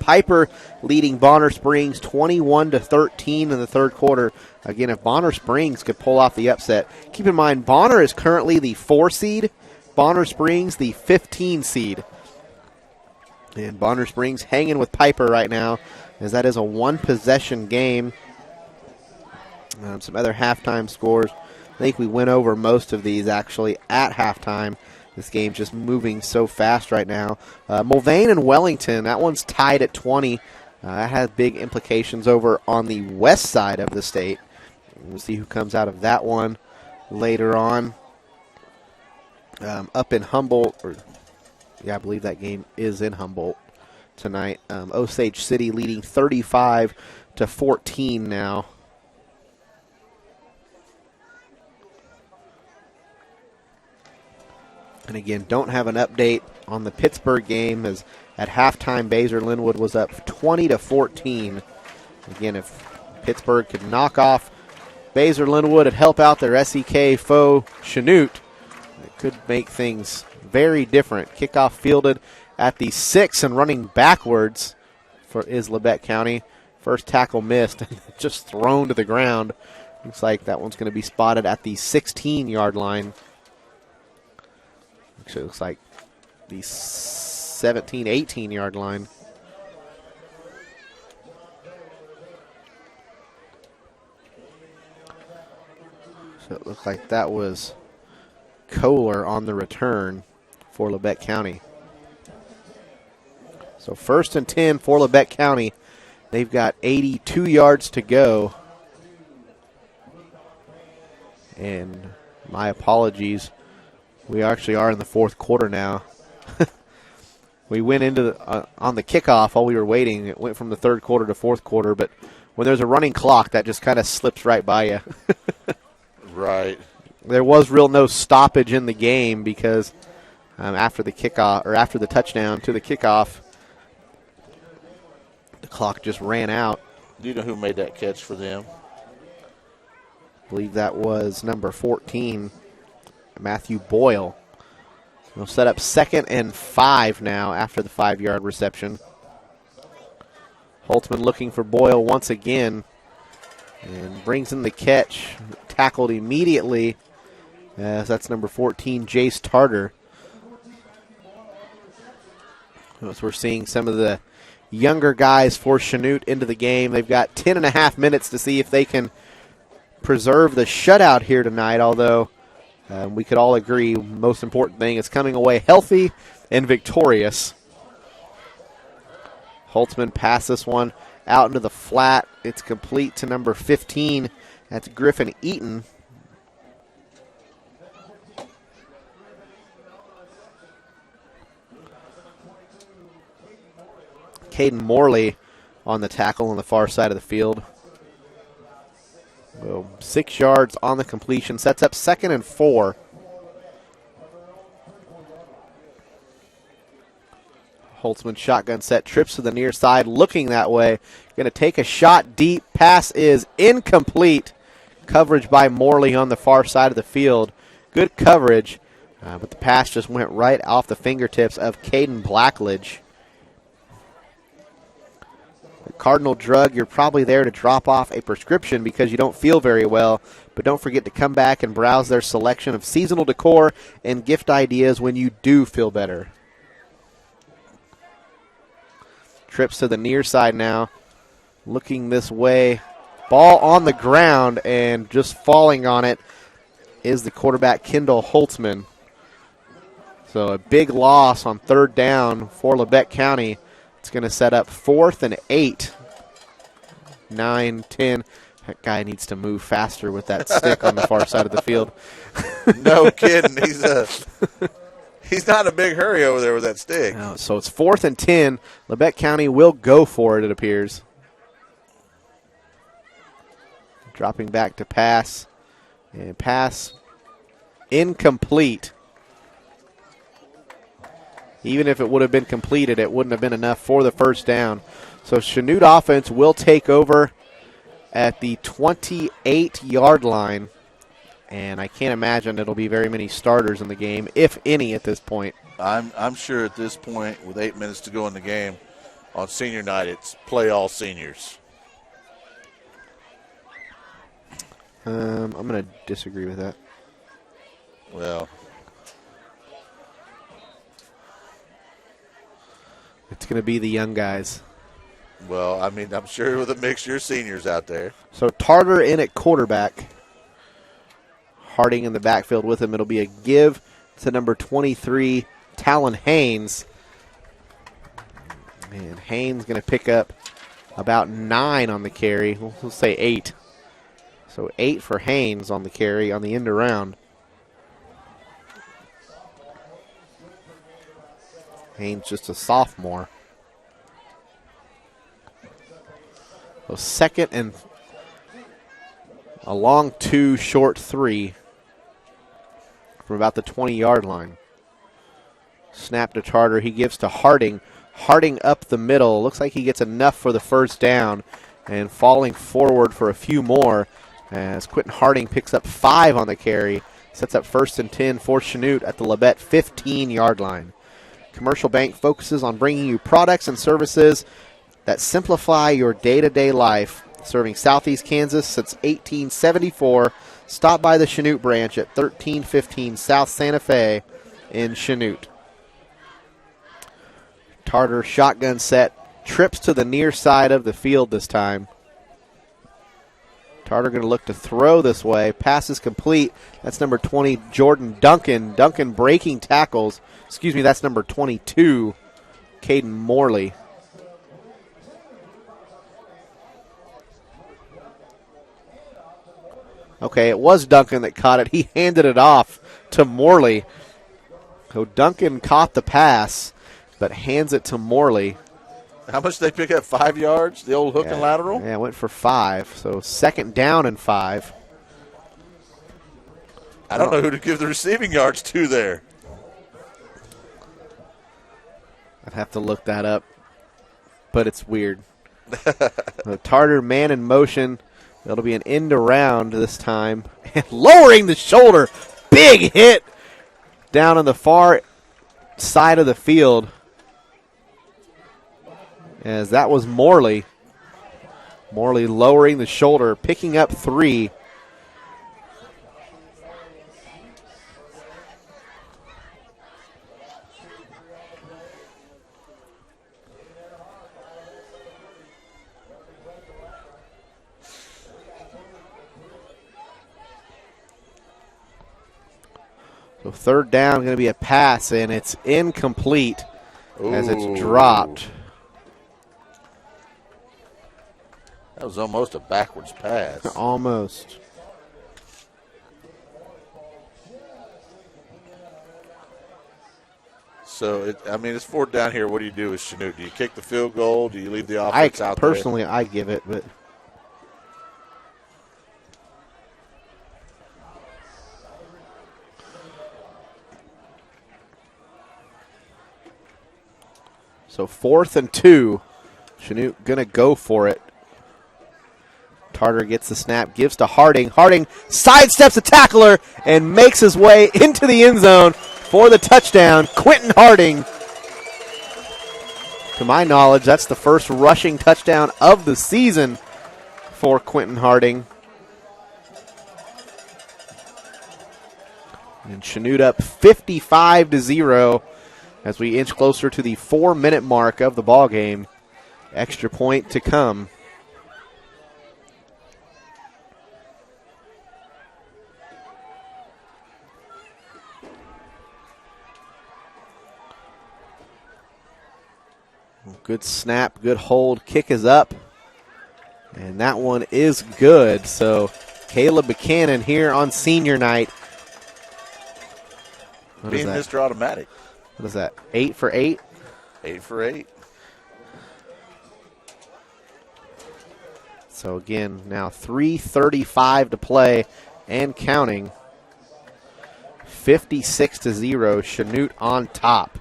Piper leading Bonner Springs 21-13 in the third quarter. Again, if Bonner Springs could pull off the upset. Keep in mind, Bonner is currently the 4 seed, Bonner Springs the 15 seed. And Bonner Springs hanging with Piper right now, as that is a one-possession game. Some other halftime scores. I think we went over most of these actually at halftime. This game's just moving so fast right now. Mulvane and Wellington, that one's tied at 20. That has big implications over on the west side of the state. We'll see who comes out of that one later on. Up in Humboldt, I believe that game is in Humboldt tonight. Osage City leading 35-14 now. And again, don't have an update on the Pittsburgh game, as at halftime Baser Linwood was up 20-14. Again, if Pittsburgh could knock off Baser Linwood and help out their SEK foe Chanute, it could make things very different. Kickoff fielded at the 6 and running backwards is Labette County. First tackle missed and just thrown to the ground. Looks like that one's going to be spotted at the 16-yard line. Actually, it looks like the 17, 18-yard line. So it looked like that was Kohler on the return for Labette County. So 1st and 10 for Labette County. They've got 82 yards to go. And my apologies. We actually are in the fourth quarter now. We went into on the kickoff while we were waiting. It went from the third quarter to fourth quarter, but when there's a running clock, that just kind of slips right by you. Right. There was no stoppage in the game because after the kickoff, or after the touchdown to the kickoff, the clock just ran out. Do you know who made that catch for them? I believe that was number 14, Matthew Boyle. They'll set up 2nd and 5 now after the 5-yard reception. Holtzman looking for Boyle once again and brings in the catch. Tackled immediately, as that's number 14, Jace Tarter. As we're seeing some of the younger guys for Chanute into the game. They've got 10.5 minutes to see if they can preserve the shutout here tonight, although we could all agree most important thing is coming away healthy and victorious. Holtzman passed this one out into the flat. It's complete to number 15. That's Griffin Eaton. Caden Morley on the tackle on the far side of the field. Well, 6 yards on the completion. Sets up 2nd and 4. Holtzman shotgun set, trips to the near side, looking that way. Going to take a shot deep. Pass is incomplete. Coverage by Morley on the far side of the field. Good coverage, but the pass just went right off the fingertips of Caden Blackledge. The Cardinal drug, you're probably there to drop off a prescription because you don't feel very well, but don't forget to come back and browse their selection of seasonal decor and gift ideas when you do feel better. Trips to the near side now, looking this way. Ball on the ground, and just falling on it is the quarterback, Kendall Holtzman. So a big loss on 3rd down for Labette County. It's going to set up 4th and 8. 9, 10. That guy needs to move faster with that stick on the far side of the field. No kidding. He's not in a big hurry over there with that stick. No, so it's 4th and 10. Labette County will go for it, it appears. Dropping back to pass. And pass incomplete. Even if it would have been completed, it wouldn't have been enough for the 1st down. So Chanute offense will take over at the 28-yard line. And I can't imagine it'll be very many starters in the game, if any, at this point. I'm sure at this point, with 8 minutes to go in the game, on senior night, it's play all seniors. I'm going to disagree with that. Well, it's going to be the young guys. Well, I mean, I'm sure with a mixture of seniors out there. So Tarter in at quarterback. Harding in the backfield with him. It'll be a give to number 23, Talon Haynes. And Haynes going to pick up about 9 on the carry. We'll say 8. So 8 for Haynes on the carry on the end around. Haynes just a sophomore. So 2nd and a long 2, short 3 from about the 20-yard line. Snap to Tarter. He gives to Harding. Harding up the middle. Looks like he gets enough for the 1st down. And falling forward for a few more as Quentin Harding picks up 5 on the carry. Sets up 1st and 10 for Chanute at the Labette 15-yard line. Commercial Bank focuses on bringing you products and services that simplify your day-to-day life. Serving Southeast Kansas since 1874. Stop by the Chanute branch at 1315 South Santa Fe in Chanute. Tarter shotgun set. Trips to the near side of the field this time. Tarter going to look to throw this way. Pass is complete. That's number 20, Jordan Duncan. Duncan breaking tackles. Excuse me, that's number 22, Caden Morley. Okay, it was Duncan that caught it. He handed it off to Morley. So Duncan caught the pass, but hands it to Morley. How much did they pick up? 5 yards? The old hook and lateral? Yeah, it went for 5. So 2nd down and 5. I don't know who to give the receiving yards to there. I'd have to look that up, but it's weird. The Tarter man in motion. It'll be an end around this time. And lowering the shoulder. Big hit down on the far side of the field. As that was Morley. Morley lowering the shoulder, picking up 3. So third down going to be a pass, and it's incomplete as it's dropped. That was almost a backwards pass. Almost. So, it's fourth down here. What do you do with Chanute? Do you kick the field goal? Do you leave the offense out Personally, there? I give it, but so 4th and 2. Chanute going to go for it. Tarter gets the snap, gives to Harding. Harding sidesteps the tackler and makes his way into the end zone for the touchdown. Quentin Harding. To my knowledge, that's the first rushing touchdown of the season for Quentin Harding. And Chanute up 55-0 as we inch closer to the 4-minute mark of the ball game. Extra point to come. Good snap, good hold. Kick is up. And that one is good. So Caleb Buchanan here on senior night. Being Mr. Automatic. What is that? 8 for 8? 8 for 8. So again, now 3:35 to play and counting. 56-0. Chanute on top.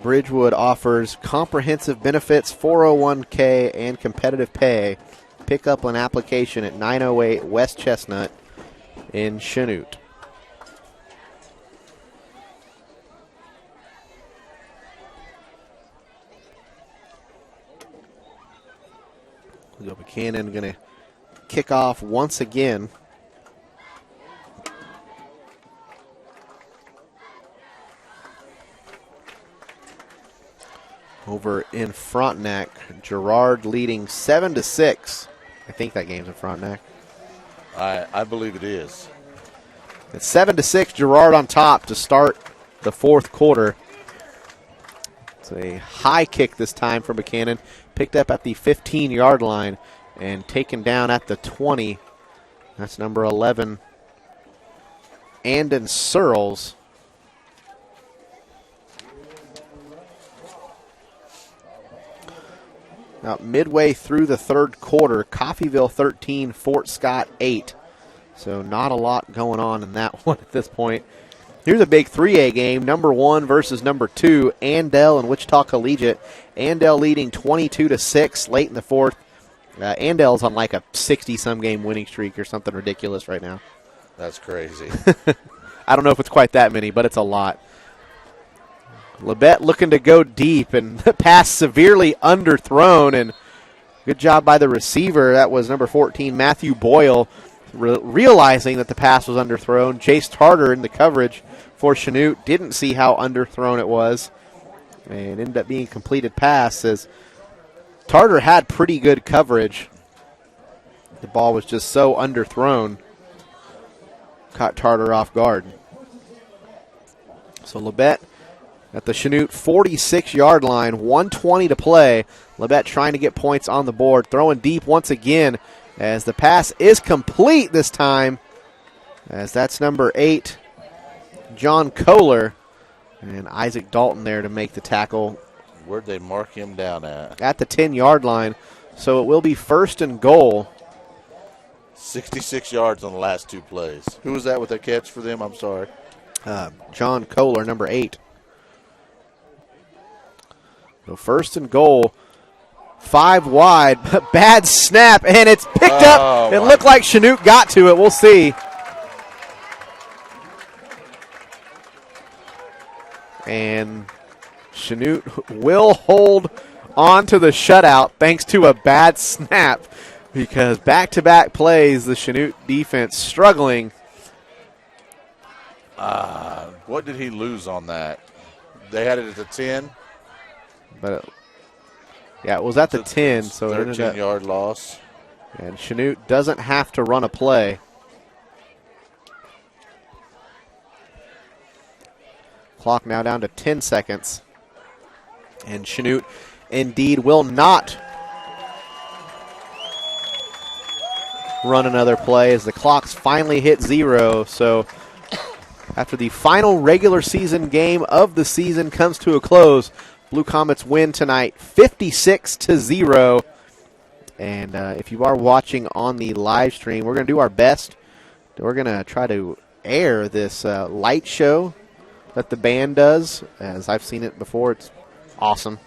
Bridgewood offers comprehensive benefits, 401k, and competitive pay. Pick up an application at 908 West Chestnut in Chanute. Buchanan going to kick off once again. Over in Frontenac, Girard leading 7-6. I think that game's in Frontenac. I believe it is. It's 7-6. Girard on top to start the fourth quarter. It's a high kick this time for Buchanan, picked up at the 15-yard line and taken down at the 20. That's number 11, Andon Searles. Now, midway through the third quarter, Coffeyville 13, Fort Scott 8. So not a lot going on in that one at this point. Here's a big 3A game, number 1 versus number 2, Andell and Wichita Collegiate. Andell leading 22-6 late in the fourth. Andell's on like a 60-some game winning streak or something ridiculous right now. That's crazy. I don't know if it's quite that many, but it's a lot. Labette looking to go deep, and the pass severely underthrown, and good job by the receiver. That was number 14, Matthew Boyle, realizing that the pass was underthrown. Jace Tarter in the coverage for Chanute didn't see how underthrown it was, and ended up being a completed pass as Tarter had pretty good coverage. The ball was just so underthrown. Caught Tarter off guard. So Labette at the Chanute 46-yard line, 1:20 to play. Labette trying to get points on the board, throwing deep once again as the pass is complete this time, as that's number 8, John Kohler, and Isaac Dalton there to make the tackle. Where'd they mark him down at? At the 10-yard line, so it will be first and goal. 66 yards on the last 2 plays. Who was that with that catch for them? I'm sorry. John Kohler, number 8. So first and goal, 5 wide, but bad snap, and it's picked up. It looked like Chanute got to it. We'll see. And Chanute will hold on to the shutout thanks to a bad snap, because back-to-back plays, the Chanute defense struggling. What did he lose on that? They had it at the 10? But Yeah, it was at the It's a 10, so it ended up. 13-yard loss. And Chanute doesn't have to run a play. Clock now down to 10 seconds. And Chanute indeed will not run another play as the clock's finally hit 0. So after the final regular season game of the season comes to a close, Blue Comets win tonight 56-0. And if you are watching on the live stream, we're going to do our best. We're going to try to air this light show that the band does. As I've seen it before, it's awesome.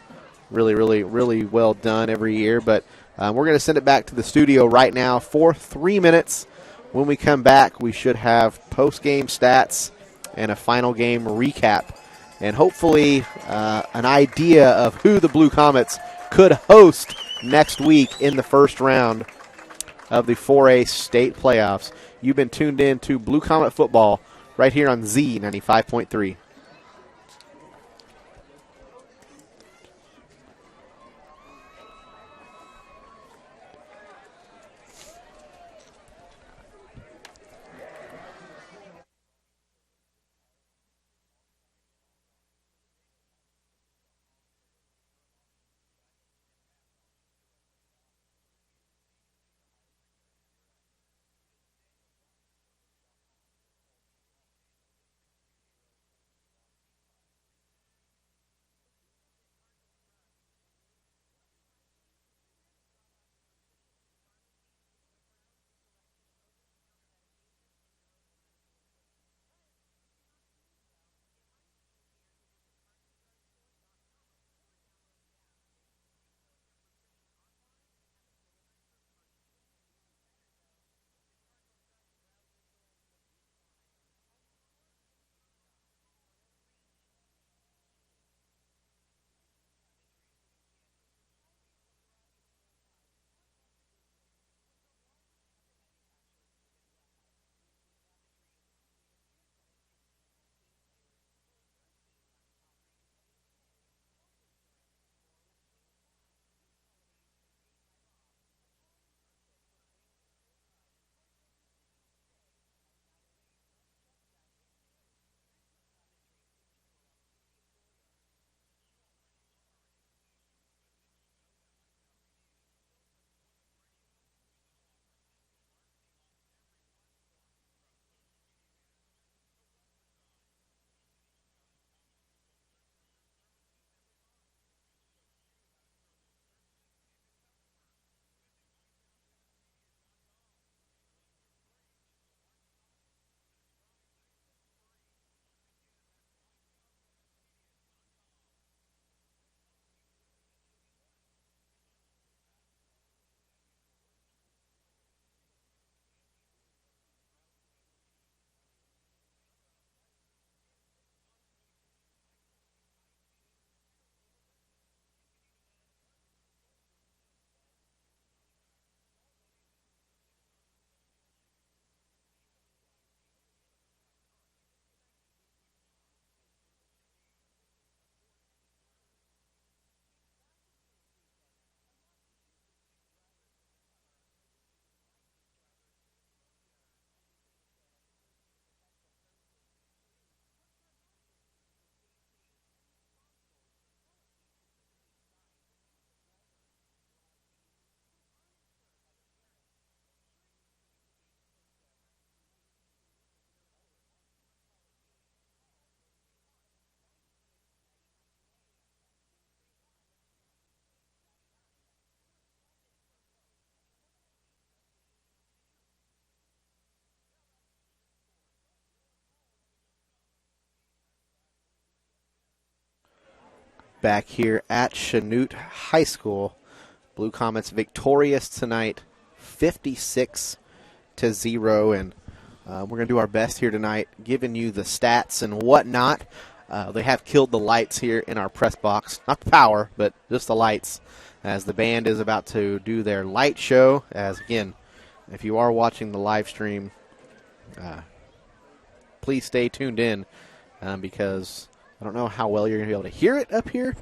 Really, really, really well done every year. But we're going to send it back to the studio right now for 3 minutes. When we come back, we should have post-game stats and a final game recap. And hopefully an idea of who the Blue Comets could host next week in the first round of the 4A state playoffs. You've been tuned in to Blue Comet football right here on Z95.3. Back here at Chanute High School, Blue Comets victorious tonight, 56-0, and we're going to do our best here tonight, giving you the stats and whatnot. They have killed the lights here in our press box, not the power, but just the lights, as the band is about to do their light show. As again, if you are watching the live stream, please stay tuned in because I don't know how well you're going to be able to hear it up here,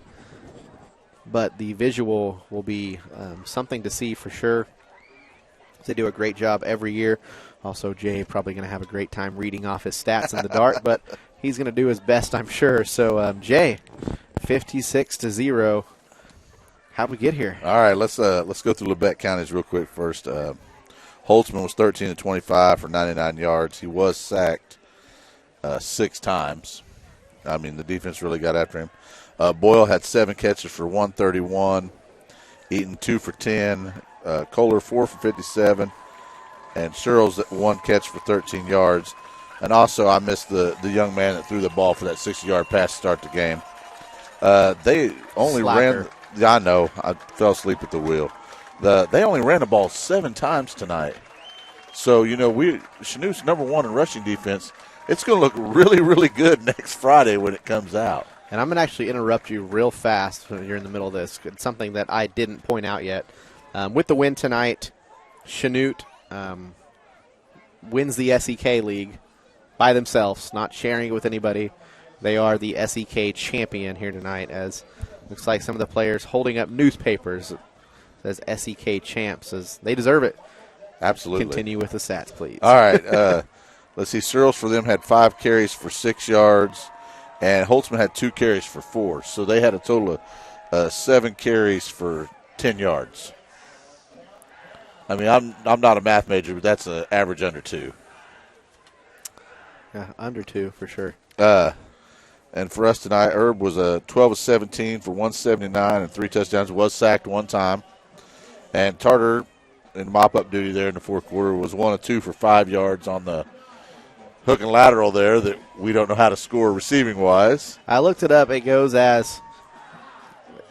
but the visual will be something to see for sure. They do a great job every year. Also, Jay probably going to have a great time reading off his stats in the dark, but he's going to do his best, I'm sure. So, Jay, 56-0. How'd we get here? All right, let's go through Labette counties real quick first. Holtzman was 13-25 for 99 yards. He was sacked 6 times. I mean, the defense really got after him. Boyle had 7 catches for 131. Eaton 2 for 10. Kohler 4 for 57. And Searles 1 catch for 13 yards. And also, I missed the young man that threw the ball for that 60-yard pass to start the game. They only Slacker. ran. Yeah, I know. I fell asleep at the wheel. They only ran the ball 7 times tonight. So, Chanute's number 1 in rushing defense. It's going to look really, really good next Friday when it comes out. And I'm going to actually interrupt you real fast when you're in the middle of this. It's something that I didn't point out yet. With the win tonight, Chanute wins the SEK League by themselves, not sharing it with anybody. They are the SEK champion here tonight, as looks like some of the players holding up newspapers that says SEK champs, as they deserve it. Absolutely. Continue with the stats, please. All right. Let's see. Searles for them had 5 carries for 6 yards, and Holtzman had 2 carries for 4. So they had a total of 7 carries for 10 yards. I mean, I'm not a math major, but that's an average under 2. Yeah, under 2 for sure. And for us tonight, Herb was 12 of 17 for 179 and 3 touchdowns. Was sacked 1 time. And Tarter, in mop-up duty there in the fourth quarter, was 1 of 2 for 5 yards on the hook and lateral there that we don't know how to score receiving-wise. I looked it up. It goes as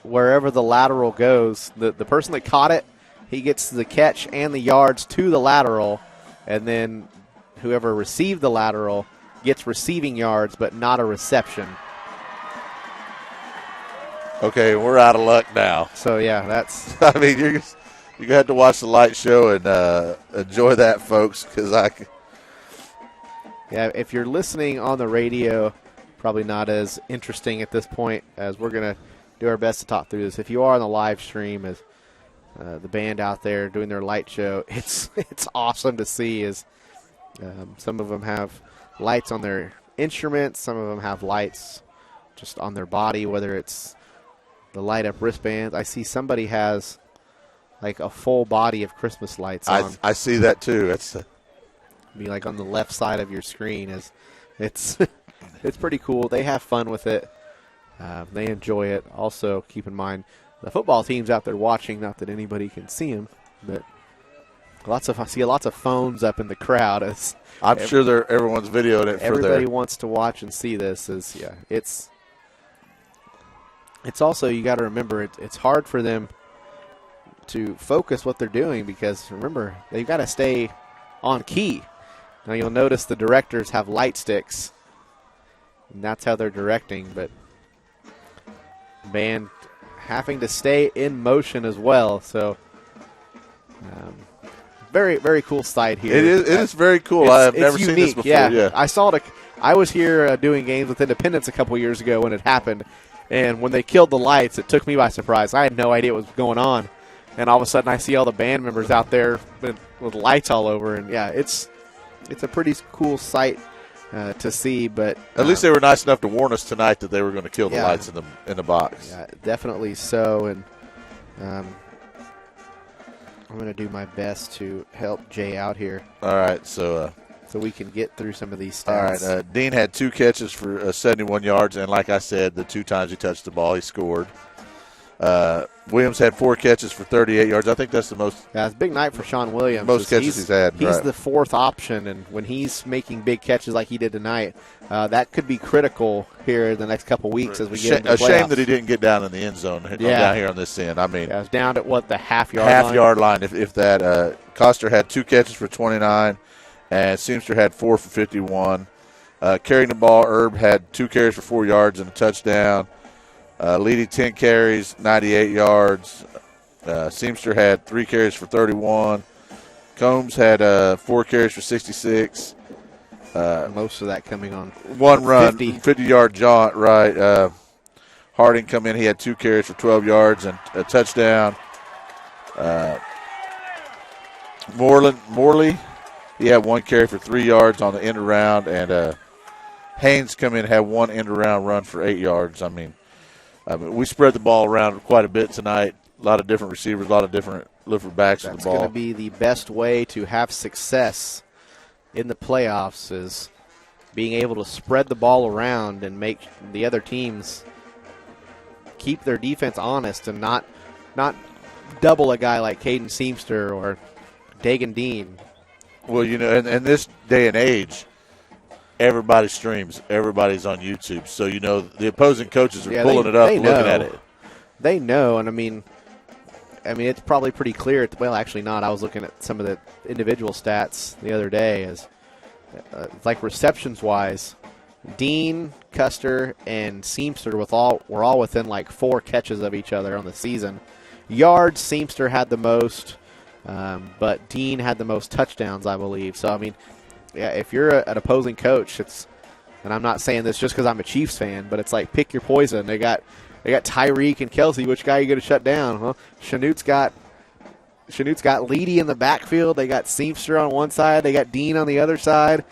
wherever the lateral goes. The person that caught it, he gets the catch and the yards to the lateral, and then whoever received the lateral gets receiving yards but not a reception. Okay, we're out of luck now. So, yeah, that's – I mean, you're going to have to watch the light show and enjoy that, folks, because yeah, if you're listening on the radio, probably not as interesting at this point, as we're going to do our best to talk through this. If you are on the live stream, as the band out there doing their light show, it's awesome to see. As some of them have lights on their instruments, some of them have lights just on their body, whether it's the light up wristbands. I see somebody has like a full body of Christmas lights on. I see that too. It's be like on the left side of your screen. As it's it's pretty cool. They have fun with it. They enjoy it. Also, keep in mind the football team's out there watching. Not that anybody can see them, but I see lots of phones up in the crowd. As I'm sure everyone's videoing it. Everybody wants to watch and see this. It's also, you got to remember, it's hard for them to focus what they're doing, because remember, they've got to stay on key. Now you'll notice the directors have light sticks, and that's how they're directing, but band having to stay in motion as well. So very, very cool sight here. It is very cool. I've never seen this before. Yeah. I saw it. I was here doing games with Independence a couple years ago when it happened, and when they killed the lights, it took me by surprise. I had no idea what was going on, and all of a sudden I see all the band members out there with lights all over, and yeah, it's a pretty cool sight to see. But at least they were nice enough to warn us tonight that they were going to kill the lights in the box. Yeah, definitely so, and I'm going to do my best to help Jay out here. All right, so we can get through some of these stats. All right, Dean had 2 catches for 71 yards, and like I said, the 2 times he touched the ball, he scored. Williams had 4 catches for 38 yards. I think that's the most. Yeah, it's a big night for Sean Williams. Most catches he's had. He's right. the 4th option, and when he's making big catches like he did tonight, that could be critical here in the next couple weeks as we get into the playoffs. A shame that he didn't get down in the end zone down here on this end. I mean, it was down at the half-yard line, if that. Coster had 2 catches for 29, and Seamster had 4 for 51. Carrying the ball, Herb had 2 carries for 4 yards and a touchdown. Leedy 10 carries, 98 yards. Seamster had 3 carries for 31. Combs had 4 carries for 66. Most of that coming on 1 run, 50-yard jaunt, right. Harding come in. He had 2 carries for 12 yards and a touchdown. Morley, he had 1 carry for 3 yards on the end around, and Haynes come in and had 1 end around run for 8 yards. I mean, we spread the ball around quite a bit tonight. A lot of different receivers, a lot of different lifter backs with the ball. That's going to be the best way to have success in the playoffs is being able to spread the ball around and make the other teams keep their defense honest and not double a guy like Caden Seamster or Dagan Dean. Well, in this day and age, everybody streams. Everybody's on YouTube. So, the opposing coaches are pulling it up and looking at it. They know, and I mean, it's probably pretty clear. Well, actually not. I was looking at some of the individual stats the other day. As like receptions-wise, Dean, Custer, and Seamster were all within like 4 catches of each other on the season. Yards, Seamster had the most, but Dean had the most touchdowns, I believe. So, I mean, yeah, if you're an opposing coach, and I'm not saying this just because I'm a Chiefs fan, but it's like pick your poison. They got Tyreek and Kelsey. Which guy are you going to shut down? Well, Chanute's got Leedy in the backfield. They got Seamster on one side. They got Dean on the other side.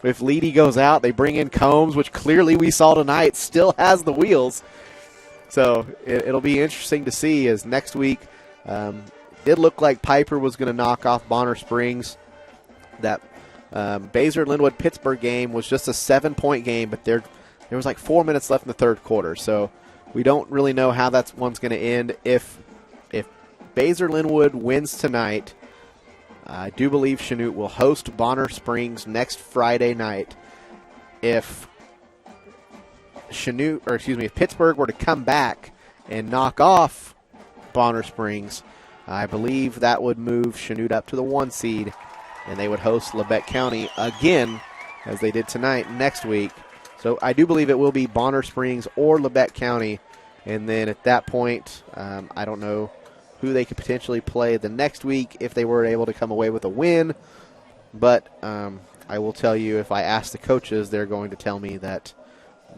If Leedy goes out, they bring in Combs, which clearly we saw tonight still has the wheels. So it'll be interesting to see as next week did look like Piper was going to knock off Bonner Springs. That Baser-Linwood-Pittsburgh game was just a 7-point game, but there was like 4 minutes left in the third quarter. So we don't really know how that one's going to end. If Baser-Linwood wins tonight, I do believe Chanute will host Bonner Springs next Friday night. If Pittsburgh were to come back and knock off Bonner Springs, I believe that would move Chanute up to the 1 seed, and they would host Labette County again, as they did tonight, next week. So I do believe it will be Bonner Springs or Labette County, and then at that point, I don't know who they could potentially play the next week if they were able to come away with a win. But I will tell you, if I ask the coaches, they're going to tell me that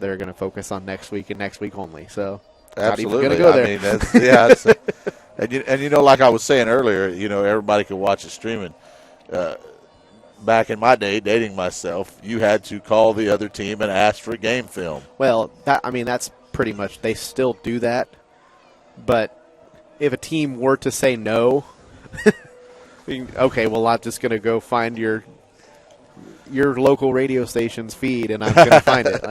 they're going to focus on next week and next week only. So absolutely, not even going to go there. And like I was saying earlier, everybody could watch it streaming. Back in my day, dating myself, you had to call the other team and ask for game film. Well, that's pretty much, they still do that. But if a team were to say no, okay, well, I'm just going to go find your local radio station's feed, and I'm going to find it.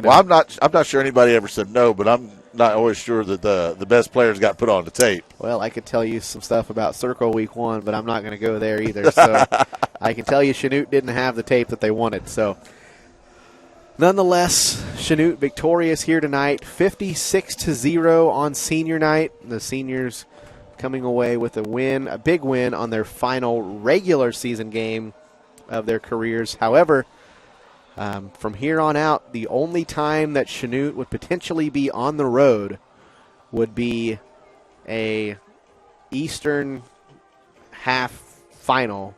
Well, I'm not sure anybody ever said no, but I'm not always sure that the best players got put on the tape. Well, I could tell you some stuff about Circle Week 1, but I'm not going to go there either. So I can tell you Chanute didn't have the tape that they wanted. So nonetheless, Chanute victorious here tonight, 56-0 on senior night. The seniors coming away with a big win on their final regular season game of their careers. However, from here on out, the only time that Chanute would potentially be on the road would be a Eastern half final.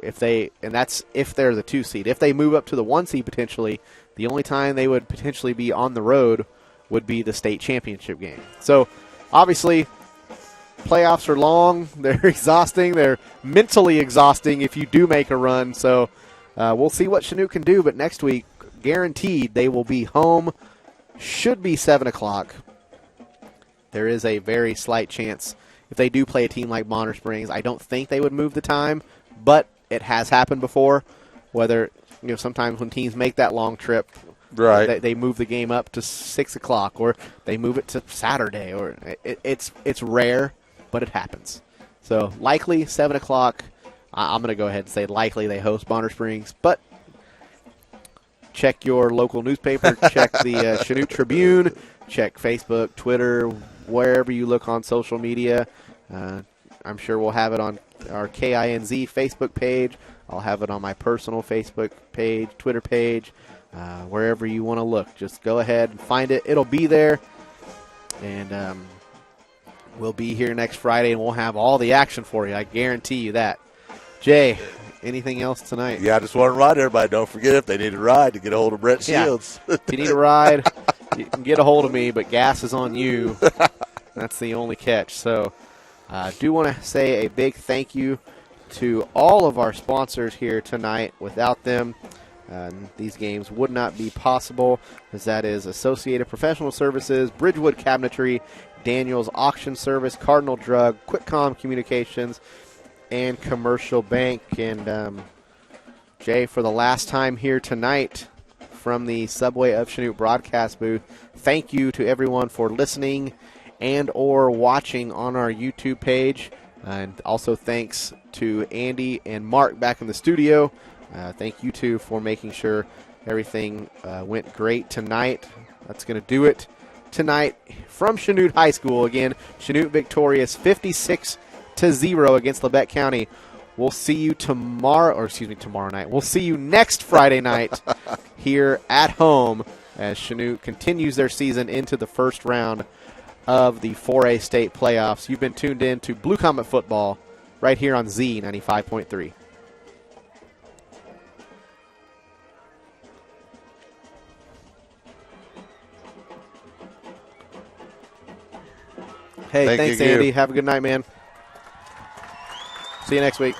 That's if they're the 2 seed. If they move up to the 1 seed potentially, the only time they would potentially be on the road would be the state championship game. So obviously, playoffs are long. They're exhausting. They're mentally exhausting if you do make a run. So we'll see what Chanute can do. But next week, guaranteed, they will be home. Should be 7 o'clock. There is a very slight chance if they do play a team like Bonner Springs. I don't think they would move the time, but it has happened before. Whether sometimes when teams make that long trip, right, they move the game up to 6 o'clock, or they move it to Saturday, or it's rare, but it happens. So likely 7 o'clock. I'm going to go ahead and say likely they host Bonner Springs, but check your local newspaper, check the Chanute Tribune, check Facebook, Twitter, wherever you look on social media. I'm sure we'll have it on our KINZ Facebook page. I'll have it on my personal Facebook page, Twitter page, wherever you want to look. Just go ahead and find it. It'll be there. And we'll be here next Friday, and we'll have all the action for you. I guarantee you that. Jay, anything else tonight? Yeah, I just want to remind everybody, don't forget if they need a ride to get a hold of Brett Shields. If you need a ride, You can get a hold of me, but gas is on you. That's the only catch. So I do want to say a big thank you to all of our sponsors here tonight. Without them, these games would not be possible, as that is Associated Professional Services, Bridgewood Cabinetry, Daniels Auction Service, Cardinal Drug, QuickCom Communications, and Commercial Bank. And Jay, for the last time here tonight from the Subway of Chanute broadcast booth, thank you to everyone for listening and or watching on our YouTube page. And also thanks to Andy and Mark back in the studio. Thank you two for making sure everything went great tonight. That's going to do it tonight from Chanute High School. Again, Chanute victorious 56-0 against Labette County. We'll see you tomorrow night. We'll see you next Friday night here at home as Chanute continues their season into the first round of the 4A state playoffs. You've been tuned in to Blue Comet Football right here on Z95.3. Hey, thanks, Andy. Have a good night, man. See you next week.